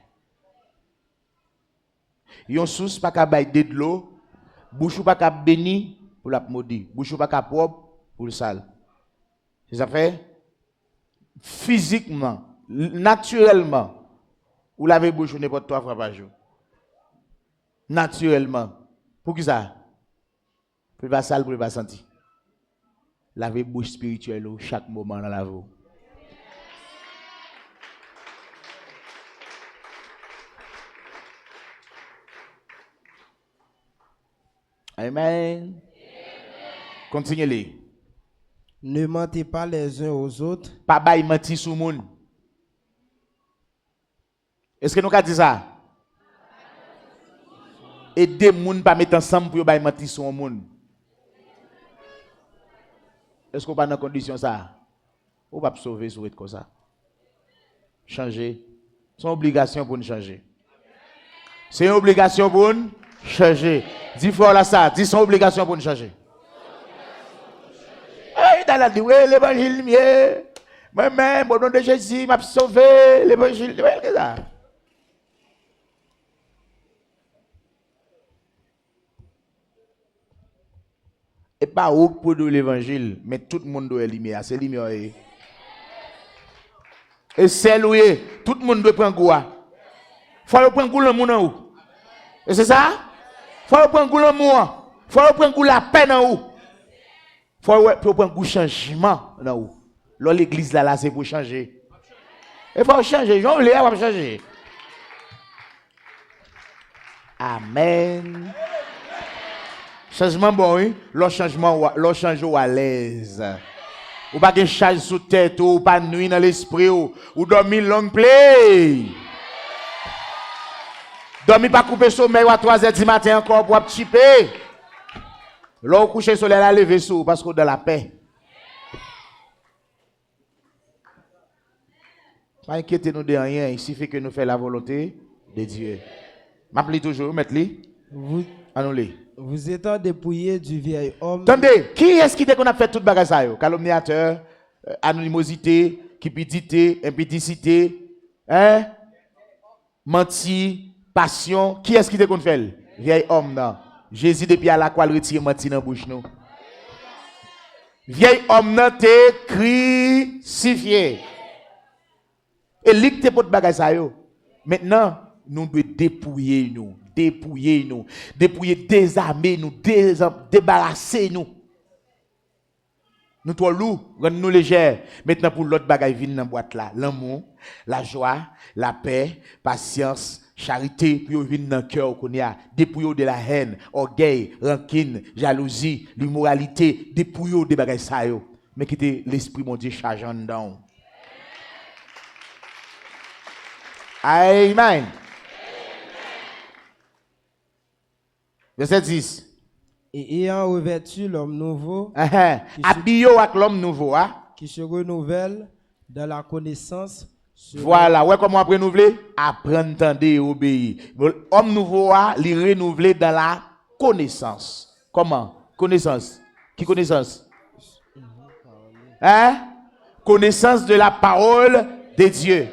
A: Yon sous pas qu'à bailler de l'eau, bouchou pas qu'à béni pour la maudit, bouchou pas qu'à propre pour le sale. C'est ça fait physiquement, naturellement, vous lavez bouchou n'importe 3 fois par jour. Naturellement. Pour qui ça? Pour pas sale, pour pas sentir. Lavez bouche spirituelle chaque moment dans la vie. Amen. Continuez-les.
B: Ne mentez pas les uns aux autres.
A: Pas bail mentir sur monde. Est-ce que nous avons dit ça? Aider moun pas mettre ensemble pour bail mentir sur monde. Est-ce qu'on pas dans condition ça? Ou pas sauver sur être comme ça? Changer. C'est une obligation pour nous changer. C'est une obligation pour nous changer. Dis fois là ça, dis son obligation pour nous changer. Il a dit, oui, l'évangile mieux. Moi-même, au nom de Jésus, m'a sauvé l'évangile. Qu'est-ce ça? Et pas où pour l'évangile, mais tout le monde doit être lumière. C'est lumière. Et c'est loué. Tout le monde doit prendre goût. Il faut prendre goût le monde en haut. Et c'est ça? Il faut prendre goût le monde. Il faut prendre goût la peine en haut. Il faut prendre goût changement en haut. Là, l'église là, c'est pour changer. Il faut changer. Jean Léa va changer. Amen. Changement bon, oui. Le changement, le changement à l'aise. Ou pas de charge sous tête, ou pas nuit dans l'esprit, ou dormir long play. Dormir pas couper sommeil à 3h du matin encore pour chipper. Là, vous couchez soleil à lever sous parce que dans la paix. Pas inquiétez-nous de rien, il suffit que nous fassions la volonté de Dieu. M'appelez toujours, mettez-les. Annulez.
B: Vous étant dépouillé du vieil homme.
A: Attendez, qui est-ce qui dit qu'on a fait toute bagage ça? Calomniateur, anonymosité, cupidité, impudicité, menti, passion. Qui est-ce qui dit qu'on fait? Vieil homme, non. Jésus depuis à la croix retire menti dans la bouche, non. Vieil homme, non, t'es crucifié. Et lik te pot bagage ça yo. Maintenant, nous devons dépouiller nous, désarmer nous, débarrasser nous. Nous trop lourds, rendre-nous légers. Maintenant pour l'autre bagaille vient dans boîte là, l'amour, la joie, la paix, patience, charité, puis vient dans cœur qu'on y a, dépouiller de la haine, orgueil, rancune, jalousie, l'immoralité, dépouiller des bagailles ça yo. Mais quitter l'esprit mon Dieu chargeant dedans. Amen. Verset 10.
B: Et ayant revêtu l'homme nouveau,
A: Habillé avec l'homme nouveau, hein?
B: qui se renouvelle dans la connaissance.
A: Voilà, ouais, comment on renouveler? Apprendre, entendre et obéir. L'homme nouveau, il renouvelé dans la connaissance. Comment? Connaissance. Qui connaissance? Hein? Connaissance de la parole de Dieu.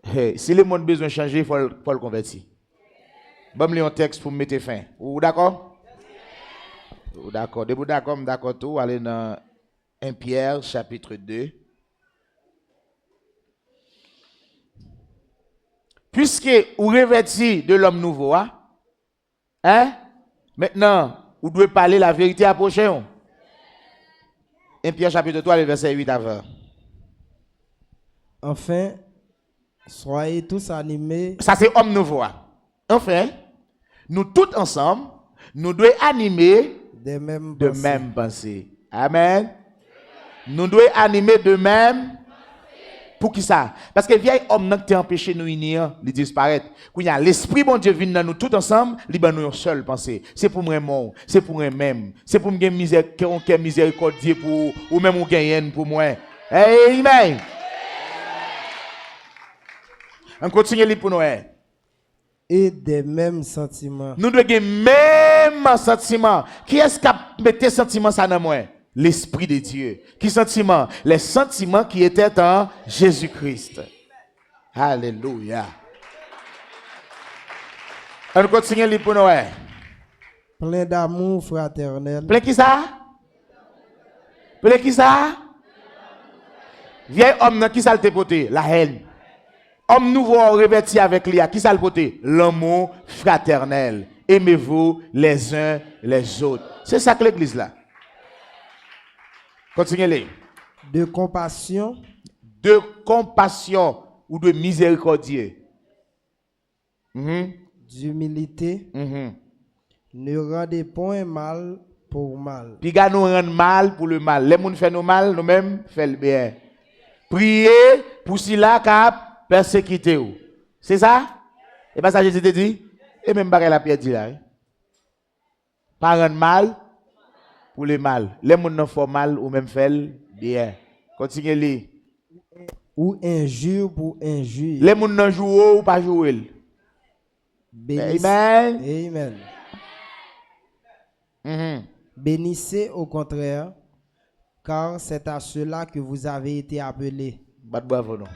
A: Hey, si le monde a besoin de changer, il faut le convertir. Bon, je lis un texte pour me mettre fin. Vous d'accord? D'accord, debout d'accord tout, allez dans 1 Pierre chapitre 2. Puisque vous revêtez de l'homme nouveau, hein? Maintenant, vous devez parler la vérité à prochain. 1 Pierre chapitre 3, le verset 8 avant.
B: Enfin, soyez tous animés.
A: Ça c'est homme nouveau. Enfin, nous tous ensemble, nous devons animer
B: des mêmes
A: pensées. Amen. Nous devons animer de même. Pour qui ça? Parce que vieil homme qui empêché nous unir, il disparaît. Quand l'esprit bon Dieu vient dans nous tous ensemble, il nous une seule pensée. C'est pour moi mort, c'est pour moi même, c'est pour me gagner miséricordieux pour ou même ou gagner pour moi. Amen. On continue pour nous.
B: Et des mêmes sentiments.
A: Nous devons avoir même sentiments. Qui est-ce qui a mis ces sentiments ça dans moi? L'Esprit de Dieu. Qui sentiment? Les sentiments qui étaient en Jésus-Christ. Alléluia. On continue pour nous.
B: Plein d'amour fraternel.
A: Plein qui ça? Plein qui ça? Vieil homme qui ça le dépoté? La haine. Homme nouveau revêti avec lui, qui ça le poté? L'amour fraternel. Aimez-vous les uns les autres. C'est ça que l'église là. Continuez-les.
B: De compassion.
A: De compassion ou de miséricordieux.
B: D'humilité. Ne rendez point mal pour mal.
A: Puis nous rend mal pour le mal. Les gens font nous mal, nous-mêmes faisons le bien. Priez pour cela qui persécuté ou. C'est ça? Et pas ça Jésus te dit? Et même bagarre la Pierre dit là. Pas rendre mal pour le mal. Les gens ne font mal ou même font bien. Continuez-les.
B: Ou injure pour injure.
A: Les gens ne jouent ou pas jouer. Amen.
B: Amen. Bénissez au contraire, car c'est à cela que vous avez été appelés.
A: Bravo, non.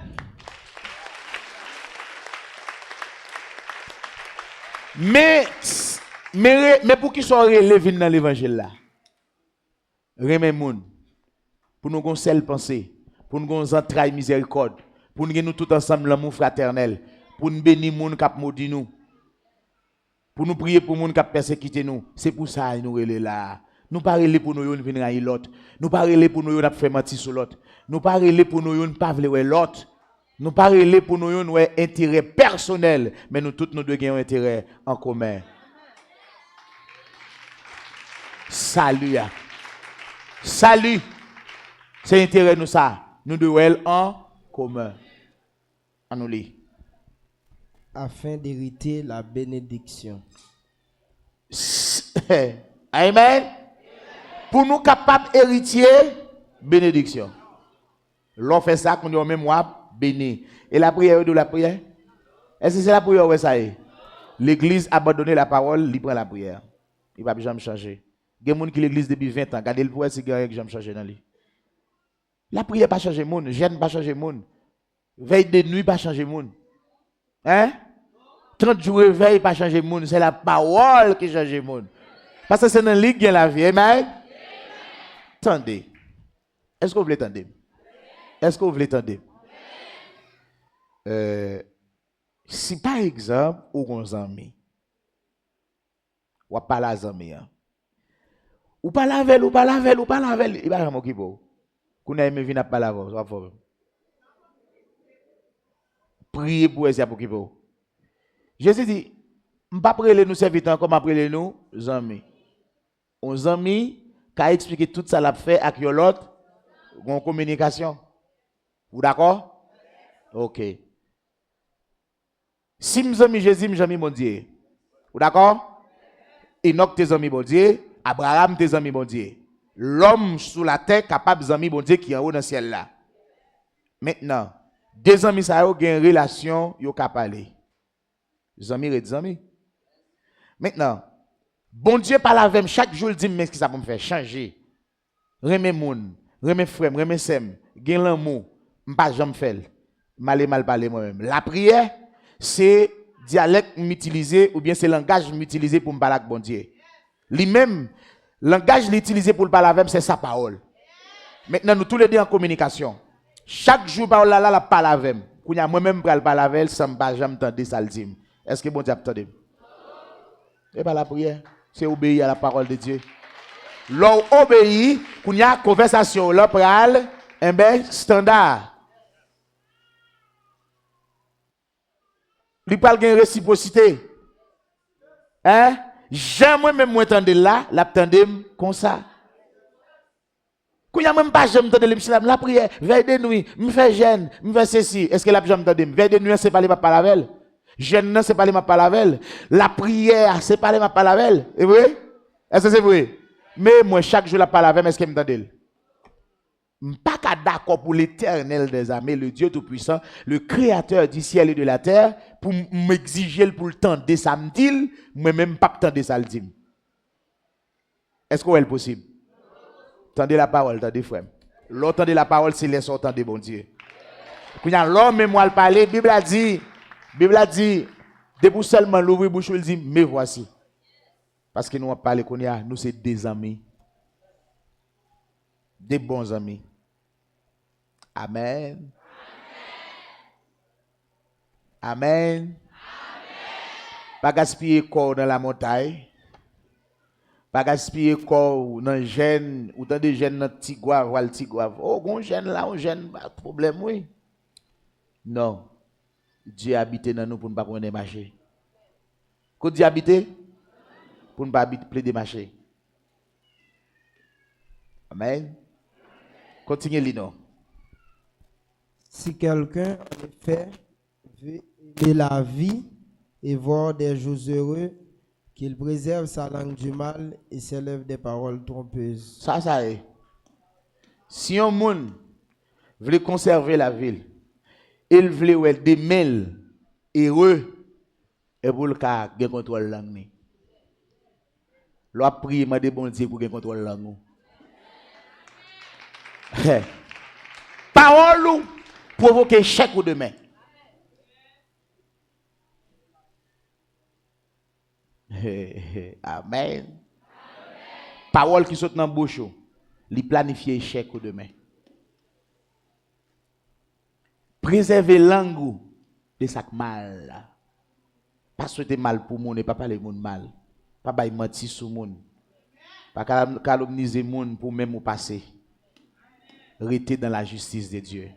A: Mais pour qui sont relevés dans l'évangile là? Remets moun. Pour nous gon seule pensée, pour nous gon entrailles miséricorde, pour nous tout ensemble l'amour fraternel, pour nous bénir moun k'ap maudit nous. Pour nous prier pour moun k'ap persécuter nous. C'est pour ça nous relè là. Nous pas relè pour nous yon venir à l'autre. Nous pas relè pour nous yon faire mentir sur l'autre. Nous pas relè pour nous yon pas vle l'autre. Nous pas relè pour nous yon intérêt personnel, mais nous tous nous devons gagner un intérêt en commun. Salut. Salut. C'est intérêt nous ça. Nous devons être en commun. En nous lit.
B: Afin d'hériter la bénédiction.
A: Amen. Pour nous capables d'hériter bénédiction. L'on fait ça qu'on dit au mémoire béni. Et la prière de la prière? Est-ce que c'est la prière ou ça y est? L'église abandonne la parole, il prend la prière. Il ne va jamais changer. Il y a des gens qui l'église depuis 20 ans. Regardez le pouvoir, c'est qu'il y a jamais changé dans lui. La prière pas changer le monde, jeûne pas changer le monde. Veille de nuit pas changer le monde. Hein? 30 jours de veille pas changer le monde, c'est la parole qui change le monde. Parce que c'est dans lui qui y a la vie. Amen? Attendez. Est-ce que vous voulez attendre? Est-ce que vous voulez attendre? Si par exemple, ou un ami, ou pas la ami, Ou pas laver, ou pas laver, ou pas laver. Il va jamais occuper. Qu'on a aimé venir pas laver, ça va. Priez pour essayer pour occuper. Jésus dit, m'pas prêler nous serviteurs comme prêler nous amis. On amis qui a expliqué tout ça l'a fait avec l'autre en communication. Vous d'accord? OK. Si mes amis Jésus, mes amis mon Dieu. Vous d'accord? Enoch tes amis bon Dieu, Abraham tes amis bon Dieu. L'homme sous la terre capable des amis bon Dieu qui est en haut dans le ciel là. Maintenant, deux amis ça ont une relation, yo ka parler. Les amis et des amis. Maintenant, bon Dieu parle avec chaque jour, il dit mais ce que ça peut me faire changer. Remè moun, remè frère, remè sem, gen l'amour, m'pas jamais faire. Mal parler moi-même. La prière, c'est dialecte m'utiliser ou bien c'est langage m'utiliser pour me parler avec bon Dieu. Lui-même, langage l'utiliser pour le parler avec c'est sa parole. Maintenant, nous tous les deux en communication. Chaque jour, parole là, la parle avec moi. Moi-même, pour le parler avec elle, ça me pas jamais entendre ça le dire. Est-ce que bon Dieu attend? Et pas la prière, c'est obéir à la parole de Dieu. L'on obéit, qu'on y a conversation, là, pral, un ben standard. Il parle de réciprocité. Hein? Jamais même moi entendre là, l'attendez comme ça. Quand y a même pas jamais entendre la prière, veille de nuit, me fait jeûne, me fait ceci. Est-ce que la jamais entendre? Veille de nuit, c'est pas les ma parole. Jeûne, c'est pas les ma parole. La prière, c'est pas les ma parole. C'est vrai? Est-ce que c'est vrai? Mais moi, chaque jour, la parole, est-ce que m'entendez? Je ne suis pas d'accord pour l'Éternel des armées, le Dieu Tout-Puissant, le Créateur du ciel et de la terre, pour m'exiger pour le temps de samedi, moi même pas le temps de samedi. Est-ce que c'est possible? Tendez la parole, tendez frère. L'autre de la parole, c'est les sortants de bon Dieu. Quand l'homme et moi le parler, la Bible a dit, depuis seulement l'ouvrir bouche, il dit, mais voici. Parce que nous avons parlé qu'on y a, nous c'est des amis. Des bons amis. Amen. Amen. Pas gaspiller corps dans la montagne. Pas gaspiller corps dans le gène, ou dans des gènes dans le tigouave, ou le tigouave. Oh, on gène là, on gène, pas de problème, oui. Non. Dieu habite dans nous pour ne pas prendre des marchés. Quand Dieu habite, pour ne pas plaider marché. Amen. Continuez, Lino.
B: Si quelqu'un, en effet, veut aimer la vie et voir des jours heureux, qu'il préserve sa langue du mal et s'élève des paroles trompeuses.
A: Ça est. Si un monde veut conserver la ville, il veut être des mêles heureux, et pour le cas, il contrôle la langue. L'on prie, m'a dit bon Dieu pour qu'il contrôle la langue. Parole ou provoquer chèque ou demain. Amen. Parole qui saute dans la bouche, li planifier chèque ou demain. Préserver langue de ça mal. Pas souhaiter mal pour moun et pas parler moun mal. Pas bay mentir sur moun. Pas calomniser moun pour même ou passer. Rester dans la justice de Dieu.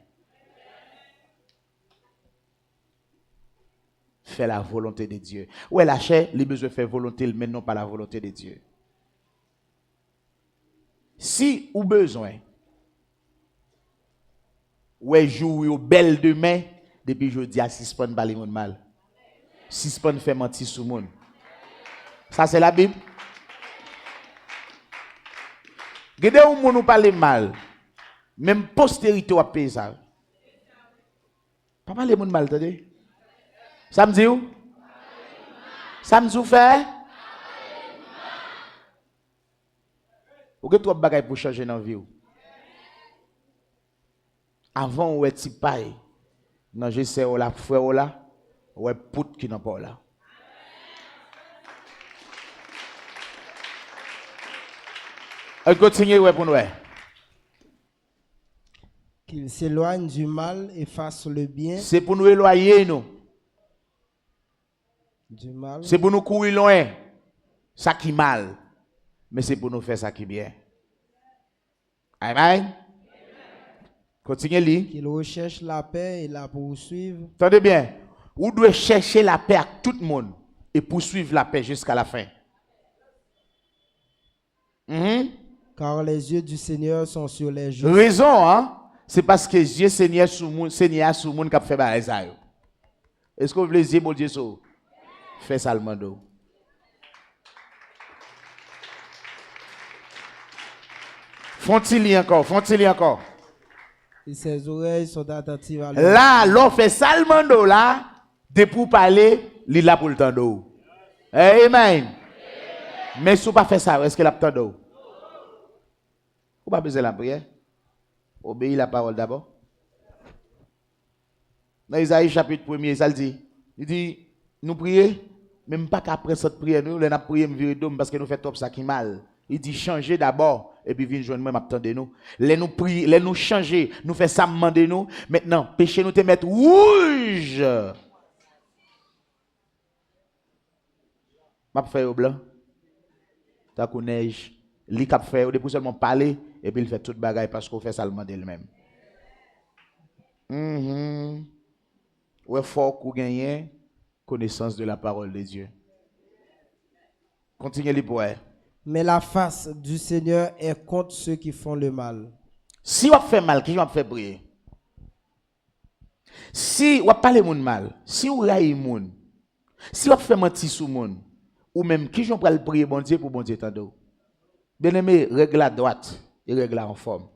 A: Faire la volonté de Dieu. Ouais, la chair, les besoins de faire volonté, mais non pas la volonté de Dieu. Si ou besoin, ouais, joue au belle demain, depuis jeudi à 6 points parler mon mal. 6 points faire mentir sur monde. Ça c'est la Bible. Gade ou moun ou parler mal. Même postérité a payé ça. Pas parler moun mal, attendez. Ça me dit où? Ça me dit où faire? Ou que tu as des bagages pour changer dans la vie? Avant, ou est-ce pas? Non, je sais, ou la frère ou là, ou est pout qui n'a pas là. On continue, ouais, pour nous.
B: Qu'il s'éloigne du mal et fasse le bien.
A: C'est pour nous éloigner, nous.
B: Du mal.
A: C'est pour nous courir loin. Ça qui mal. mais c'est pour nous faire ça qui est bien. Amen. Continuez lire.
B: Qu'il recherche la paix et la poursuive.
A: Attendez bien. Vous devez chercher la paix à tout le monde et poursuivre la paix jusqu'à la fin.
B: Car les yeux du Seigneur sont sur les justes.
A: Raison, hein? C'est parce que Dieu Seigneur sur le Seigneur sur le monde qui a fait bail ça. Est-ce que vous voulez dire, mon Dieu, ça? Fais ça le mando. Font-ils encore?
B: Et ses oreilles sont attentives à lui.
A: Là, l'on fait ça le mando, là, de pour parler, il là pour le temps d'eau. Amen. Mais si vous pas fait ça, est-ce qu'il a le temps d'eau? Vous pas besoin de la prière? Obéis la parole d'abord. Dans Isaïe chapitre 1er, ça le dit. Il dit, nous prions, même pas qu'après cette prière, nous avons prié, nous virer parce que nous faisons trop ça qui mal. Il dit, changer d'abord, et puis venez joindre moi, m'attendez nous. Les nous prier, les nous changer, nous fait ça, demander nous. Maintenant, péché nous te mettre rouge. M'a fait au blanc. T'as qu'on neige. Li cap fait, au début seulement parler, et puis il fait toute bagaille parce qu'on fait ça le demander lui-même. Ouais, fort qu'on gagne connaissance de la parole de Dieu. Continuez les poètes.
B: Mais la face du Seigneur est contre ceux qui font le mal.
A: Si on fait mal, qui va faire prier? Si on parle monde mal, si on raille monde, si on fait mentir sur monde, ou même qui j'en pral prier bon Dieu pour bon Dieu tando. Bien aimé, règle à droite et règle en forme.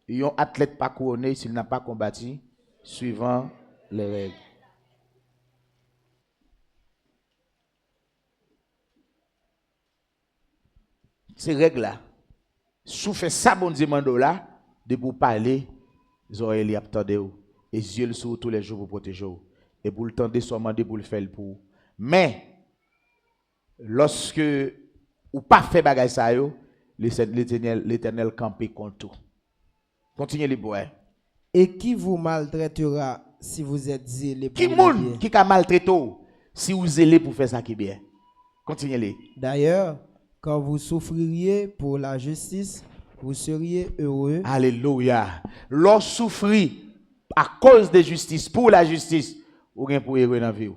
A: Un athlète pas couronné s'il n'a pas combattu suivant les règles. Ces règles-là, si vous faites ça, bon Dieu, là, de pour parler, les oreilles les attendez, et les yeux sur tous les jours pour protéger. Et pour le tendre, seulement pour le faire pour. Mais, lorsque ou pas fait bagay ça, l'Éternel campé contre tout. Continuez les bois.
B: Et qui vous maltraitera si vous êtes zélé pour
A: Qui
B: le
A: moun
B: bien?
A: qui a maltraité si vous zélez pour faire ça qui est bien? Continuez les.
B: D'ailleurs, quand vous souffririez pour la justice, vous seriez heureux.
A: Alléluia. Lorsque souffrir à cause de justice, pour la justice, vous gagnez pour heureux dans la vie.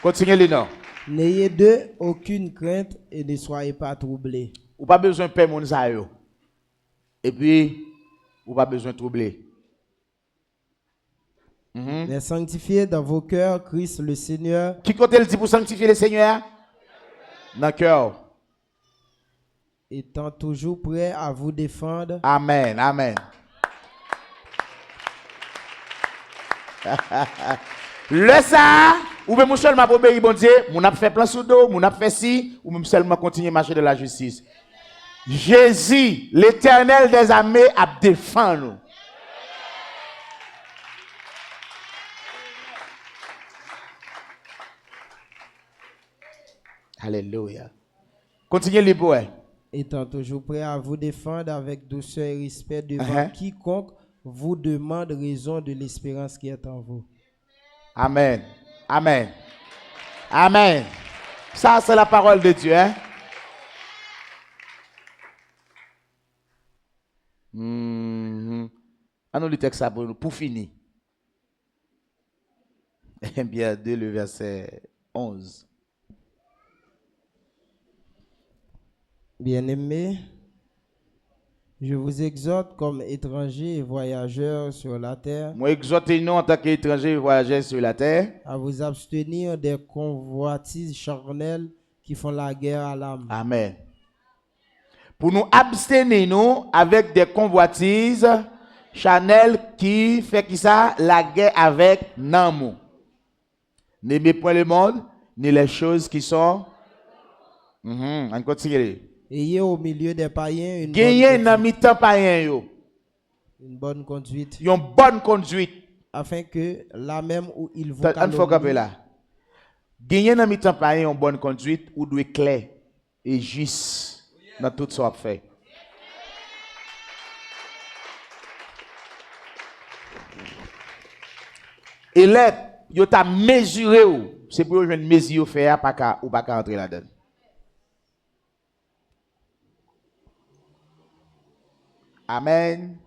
A: Continuez les noms.
B: N'ayez d'eux aucune crainte et ne soyez pas troublés.
A: Ou pas besoin de payer mon salaire. Et puis, ou pas besoin de troubler.
B: Mais sanctifiez dans vos cœurs Christ le Seigneur.
A: Qui compte le dit pour sanctifier le Seigneur? Dans le cœur.
B: Étant toujours prêt à vous défendre.
A: Amen, amen. Le ça, ou bien mon seulement obéir bon Dieu, mon a fait plan sous dos, mon a fait ci, ou même seulement continuer à marcher de la justice. Jésus, l'Éternel des armées, a défendu nous. Alléluia. Continuez les bois.
B: Étant toujours prêt à vous défendre avec douceur et respect devant quiconque vous demande raison de l'espérance qui est en vous.
A: Amen. Amen. Amen. Ça, c'est la parole de Dieu. Hein? Allons le texte pour finir. Bien 2, le verset 11.
B: Bien-aimés, je vous exhorte comme étrangers et voyageurs sur la terre.
A: Moi, exhorte nous en tant qu'étrangers et voyageurs sur la terre.
B: À vous abstenir des convoitises charnelles qui font la guerre à l'âme.
A: Amen. Pour nous abstenir nous avec des convoitises charnelles qui fait qui ça la guerre avec l'amour. N'aimez point le monde ni les choses qui sont. On continue.
B: Ayez au milieu des païens une bonne conduite.
A: Une bonne conduite.
B: Afin que là même où il vous
A: calomnie. Gagner dans mi-temps païen une bonne conduite ou doit clair et juste dans tout ce qu'on fait. Élève, yo t'a mesuré ou C'est pour joindre Messi au faire ou pas qu'à entrer là-dedans. Amen.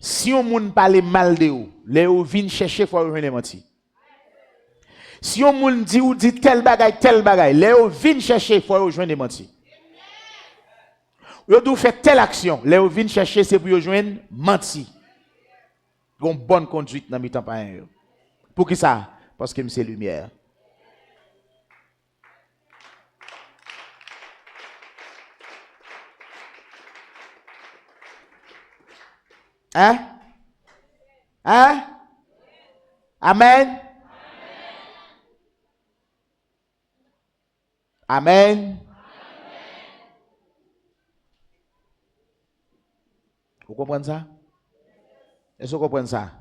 A: Si on moun parle mal de ou, les ou vinn chercher faut joindre menti. Si on moun dit ou dit tel bagay, les ou vinn chercher faut joindre menti. Yo dou fait telle action, les ou vinn chercher c'est pour joindre menti. Gon bonne conduite dans mi temps pas yo. Pour qui ça? Parce que c'est lumière. Hein? Hein? Amen? Amen. Vous comprenez ça? Est-ce que vous comprenez ça?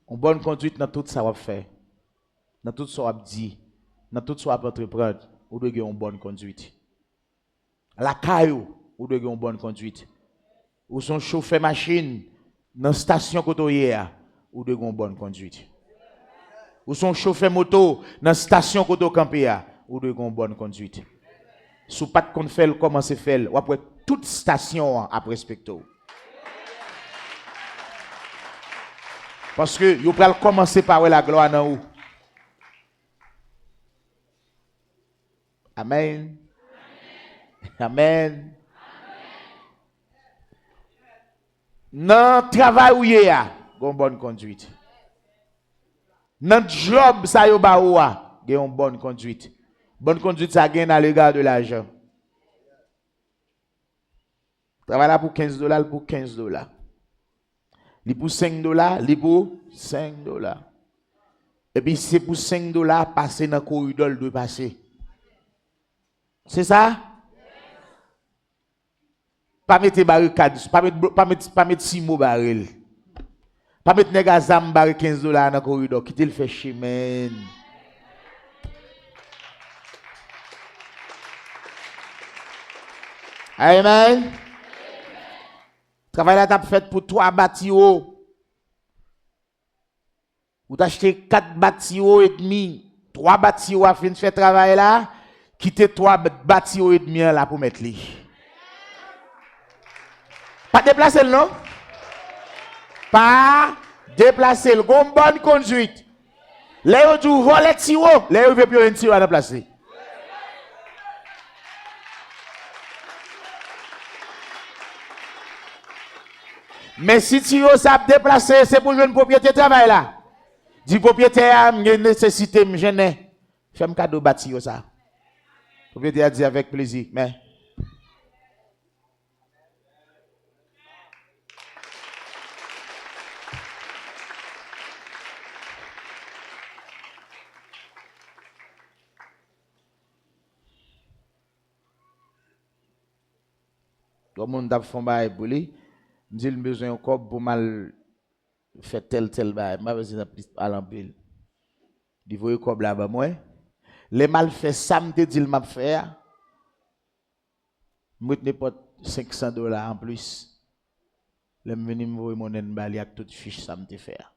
A: Une bonne conduite dans tout ça va faire. Dans tout ça va dire. Dans tout ça va entreprendre. Vous devez avoir une bonne conduite. La caillou, vous devez avoir une bonne conduite. Ou son chauffeur machine dans la station côtoyère, vous devez avoir une bonne conduite. Ou son chauffeur moto dans la station côté campéa, vous devez avoir une bonne conduite. Si vous pas de faire comment c'est fait, ou après toute station à respecter. Parce que vous pouvez commencer par la gloire dans vous. Amen. Amen. Dans le travail où il y a une bonne conduite. Dans le job, ça y a une bonne conduite. Bonne conduite, ça gagne à l'égard de l'argent. Travail là pour $15, pour $15. Li pour $5, li pour $5. Et puis c'est pour $5 passer dans le corridor de passer. C'est ça? Pas mettre barricade, pas mettre 6 mots barrel. Pas mettre nèg azam barre $15 dans le corridor, qui te le fait chemin. Amen. Travail là t'a fait pour 3 bâtiments. Ou t'acheter 4 bâtiments et demi, 3 bâtiments à fin faire travail là, quitter 3 bâtiments et demi là pour mettre li. Pas déplacer non? Pas déplacer le bonne conduite. Là où tu voles tiro, là où veut plus un tiro à déplacer. Mais si tiro ça déplacer, c'est pour jeune propriétaire travail là. Dit propriétaire, j'ai nécessité, me gêne. Fais-moi cadeau bâti ça. Propriétaire dit avec plaisir, mais tout le monde a fait bail pour lui. Me dit le besoin encore pour mal faire tel bail. M'a besoin de à l'empile. Dit voyez comme là bas moi. Les mal fait ça me dit il m'a faire. Me tenez pas $500 en plus. Les me venir me voyer mon bali avec toute fiche ça me te faire.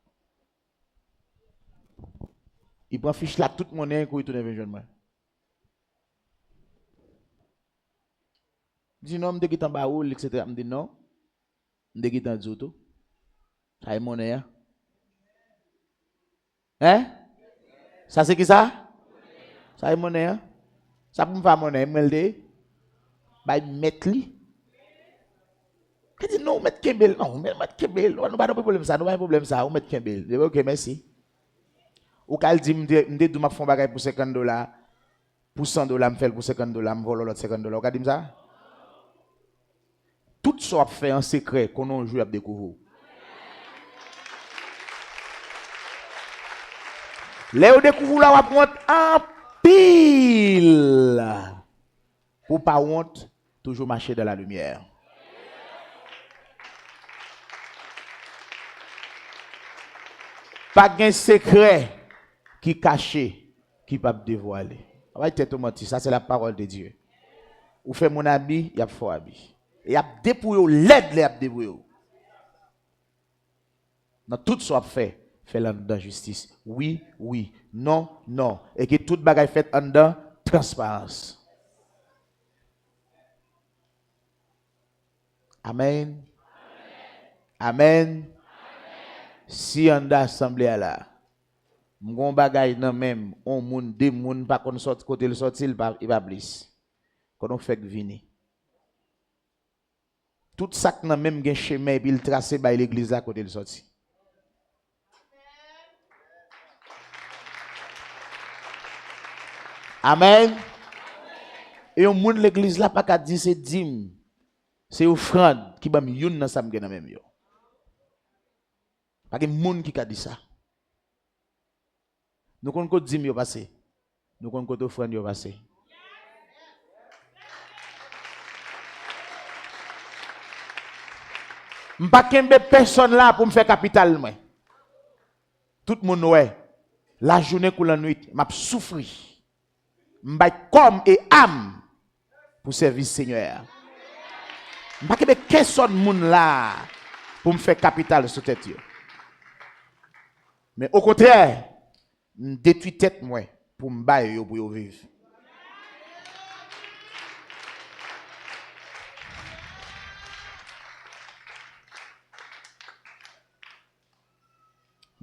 A: Il prend fiche là toute monnaie pour retourner vers moi. Dis non, me dit en baoul etc. Me dit non. Me dit en zoto. Ça est monnaie. Hein? Ça c'est qui ça? Ça est monnaie. Ça pour me faire monnaie, me le dit. Bah mettre li. Il dit non, mettre Kembel. Non, mettre Kembel. On n'a pas de problème ça, nous pas de problème ça, on met Kembel. OK, merci. Ou kal dit me dit m'a font bagay pour $50, pour $100 me fait pour $50, me vole l'autre $50. Ou ka dit ça? Tout ça fait en secret qu'on on joue à découvrir. Les découvrir là on prend en pile. Pour pas honte, toujours marcher dans la lumière. Pas de secret qui caché, qui pas dévoiler. On va tête menti, ça c'est la parole de Dieu. Ou fait mon habit, il y a faux habit. Et a dépouillé l'aide les a dépouillé. Dans tout ce qu'on fait dans justice. Oui, oui, non, non. Et que toute bagaille fait en dedans transparence. Amen. Amen. Si on a assemblée là, mon bagay nan même, on moun, deux moun, pas qu'on sorte côté le sorti, il va plus. Quand on fait venir. Tout ça qui nan même gen chemin, puis il tracé by l'église à côté le sorti. Amen. Et on moun l'église là, pas qu'à dire c'est dîme. C'est offrande qui va me youn dans ça me gen même yo. Pas que moun qui a dit ça. Nous connaissons que dîme yo passé. Nous connaissons que offrande yo passé. M'pa kembe personne là pour me faire capital moi. Tout le monde ouais. La journée ou la nuit, m'a souffri. M'ba comme et âme pour servir Seigneur. M'pa kembe personne moun là pour me faire capital sur tête yo. Mais au contraire, détruit tête moi pour me bailler yo pour yo vivre.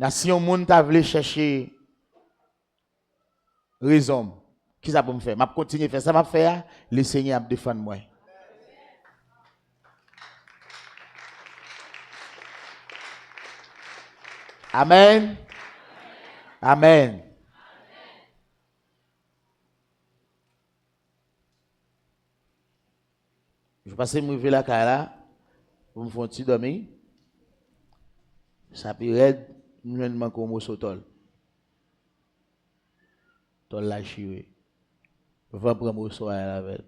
A: Si on moun ta vle chercher raison, qui ça pour me faire? M'a continuer faire ça m'a faire, le Seigneur a défendre moi. Amen. Amen. Je passe me lever la cara pour me faire un petit dormir. Ça peut être nous comme au sotol. Tol la chiré. Va prendre au soir avec.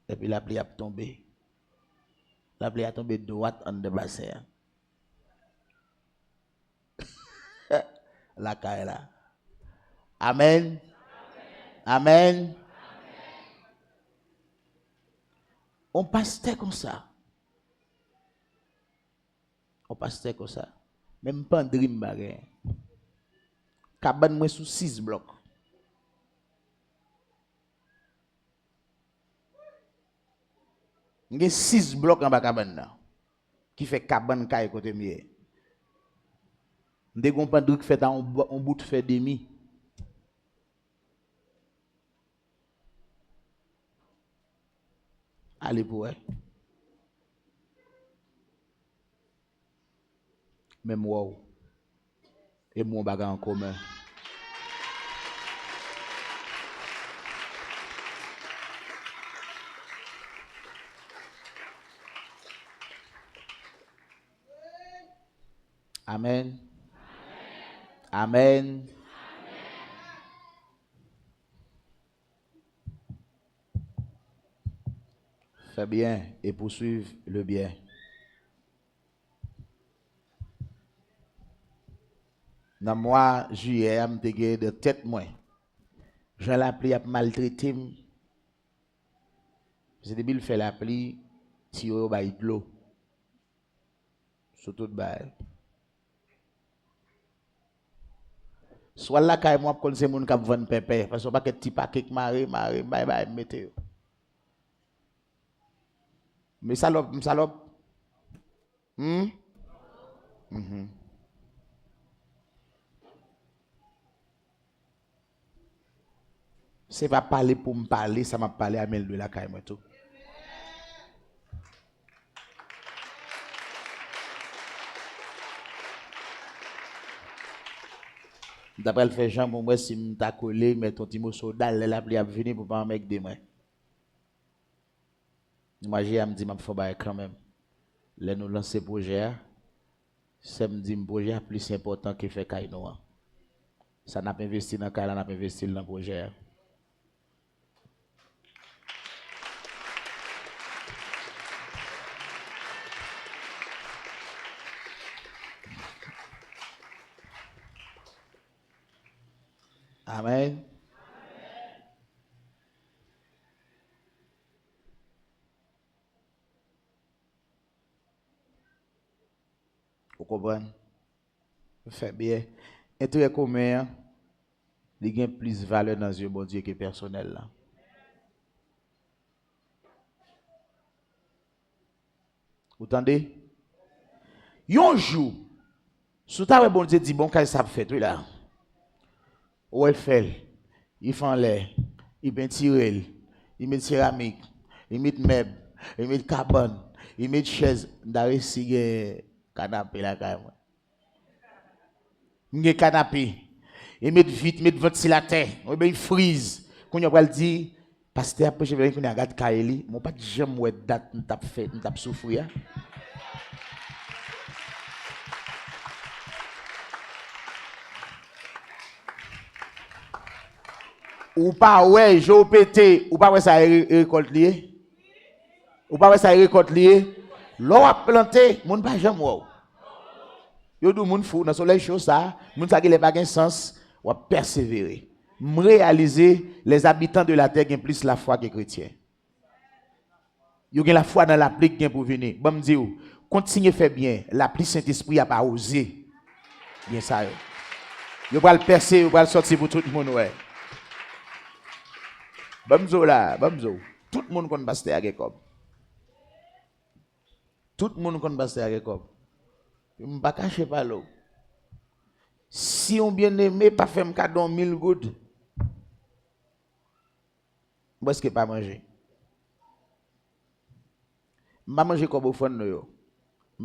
A: Et puis la pluie a tombé. La pluie a tombé droite en de bassin. La caille là. Amen. Amen. On pastait comme ça. On pastait comme ça. Même pas un dream baguette. Cabane moi sous 6 blocs. Il y a 6 blocs en bas cabane là. Qui fait cabane caille côté mieux. Dès qu'on prend truc fait en bout de fait demi. Allez pour elle. Même wow. Et mon bagage en commun. Amen. Amen. Fais bien et poursuivre le bien. Dans le mois juillet, je me de tête moi. Je l'ai appelé à maltraiter. C'est depuis qu'il fait la pluie, si on va y de l'eau. Surtout de bail. Soit là, quand moi, quand c'est mon qui vend pépé, parce que pas que petit paquet qui marre, bye, mettez. Mais salope. C'est pas parler pour me parler, ça m'a parlé à Mel de la caille, moi tout. D'après le fait Jean, pour moi, si je t'ai collé, mais ton petit mot soda, elle a appelé à venir pour pas un mec de moi. Moi, j'ai me dit, je faut bailler quand même. Là, nous lancer projet. C'est me dit, le projet plus important que fait caille noir. Ça n'a pas investi dans caille, n'a pas investi dans le projet. Amen. comprenez? Fait bien. Intérêt commun, il a plus de valeur dans yeux bon Dieu que personnel là. Vous entendez? Yon jour, sous ta bon Dieu dit bon qu'est-ce ça fait oui là. Ou elle fait, il fait en l'air, il peinture, il met céramique, il met meuble, il met cabane, il met chaise, d'arrêt si canapé là quand même. Il canapé, il met vite, il met ventilateur, ou bien il frise. Quand on va le dire, pasteur après je vais venir regarder Kaeli, mon pas jamais ouais date m't'a fait, m't'a souffrir. Ou pas ouais, j'ai pété, ou pas ouais ça récolte lié. Ou pas ouais ça récolte lié. L'on a planté, moun pas jamais wow. Yo dou moun fou dans soleil chaud ça, moun ça qui les pas gain sens, ou persévérer. Réaliser les habitants de la terre qui ont plus la foi que les chrétiens. Yo gen la foi dans la pluie qui pour venir. Bon me dire, continuez faire bien, la pluie Saint-Esprit a pas osé. Bien ça yo. Yo va le percer, yo va le sortir pour tout le monde ouais. Bamzo là, bamzo. Tout le monde connaît pasteur Jacob. Tout le monde connaît pasteur Jacob. Je ne pas cacher pas l'eau. Si on bien aimé pas fait un cadeau 1000 gouttes. Moi est-ce que pas manger? Pas manger comme au fond nous yo.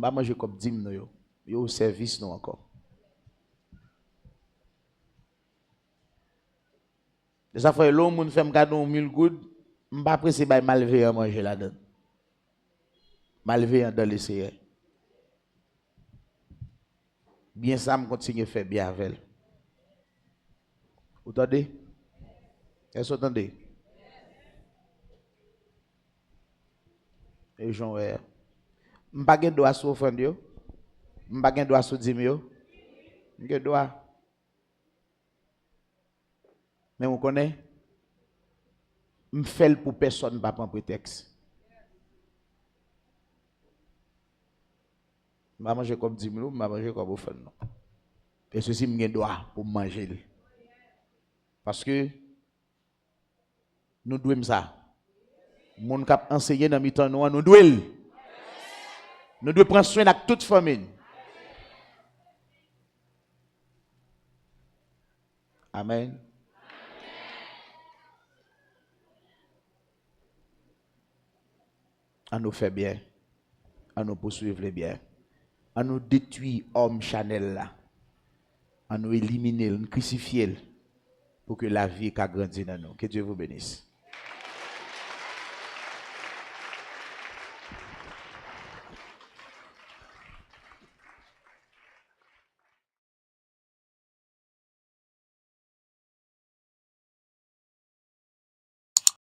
A: Pas manger comme dim nous yo. Yo au service nous encore. Ça fait l'homme moun fait un cadeau 1000 gouttes, m'pas pressé bay malveillant manger là-dedans. Malveillant dans l'essai. Bien ça me continue faire bien avec elle. Vous entendez? Est-ce que vous entendez? Et j'en ai. M'pas gen droit sur offrande yo. M'pas gen droit sur dîme yo. M'gen droit. Mais on connaît, je fais pour personne pas prendre prétexte. Je vais manger comme 10 minutes, je vais manger comme au fond. Et ceci me droit pour manger. Parce que nous devons ça. Mon cap enseigné dans mi-temps nous devons. Nous devons prendre soin de toute famille. Amen. À nous faire bien, à nous poursuivre les biens, à nous détruire homme Chanel là, à nous éliminer, nous crucifier pour que la vie ait grandi dans nous. Que Dieu vous bénisse.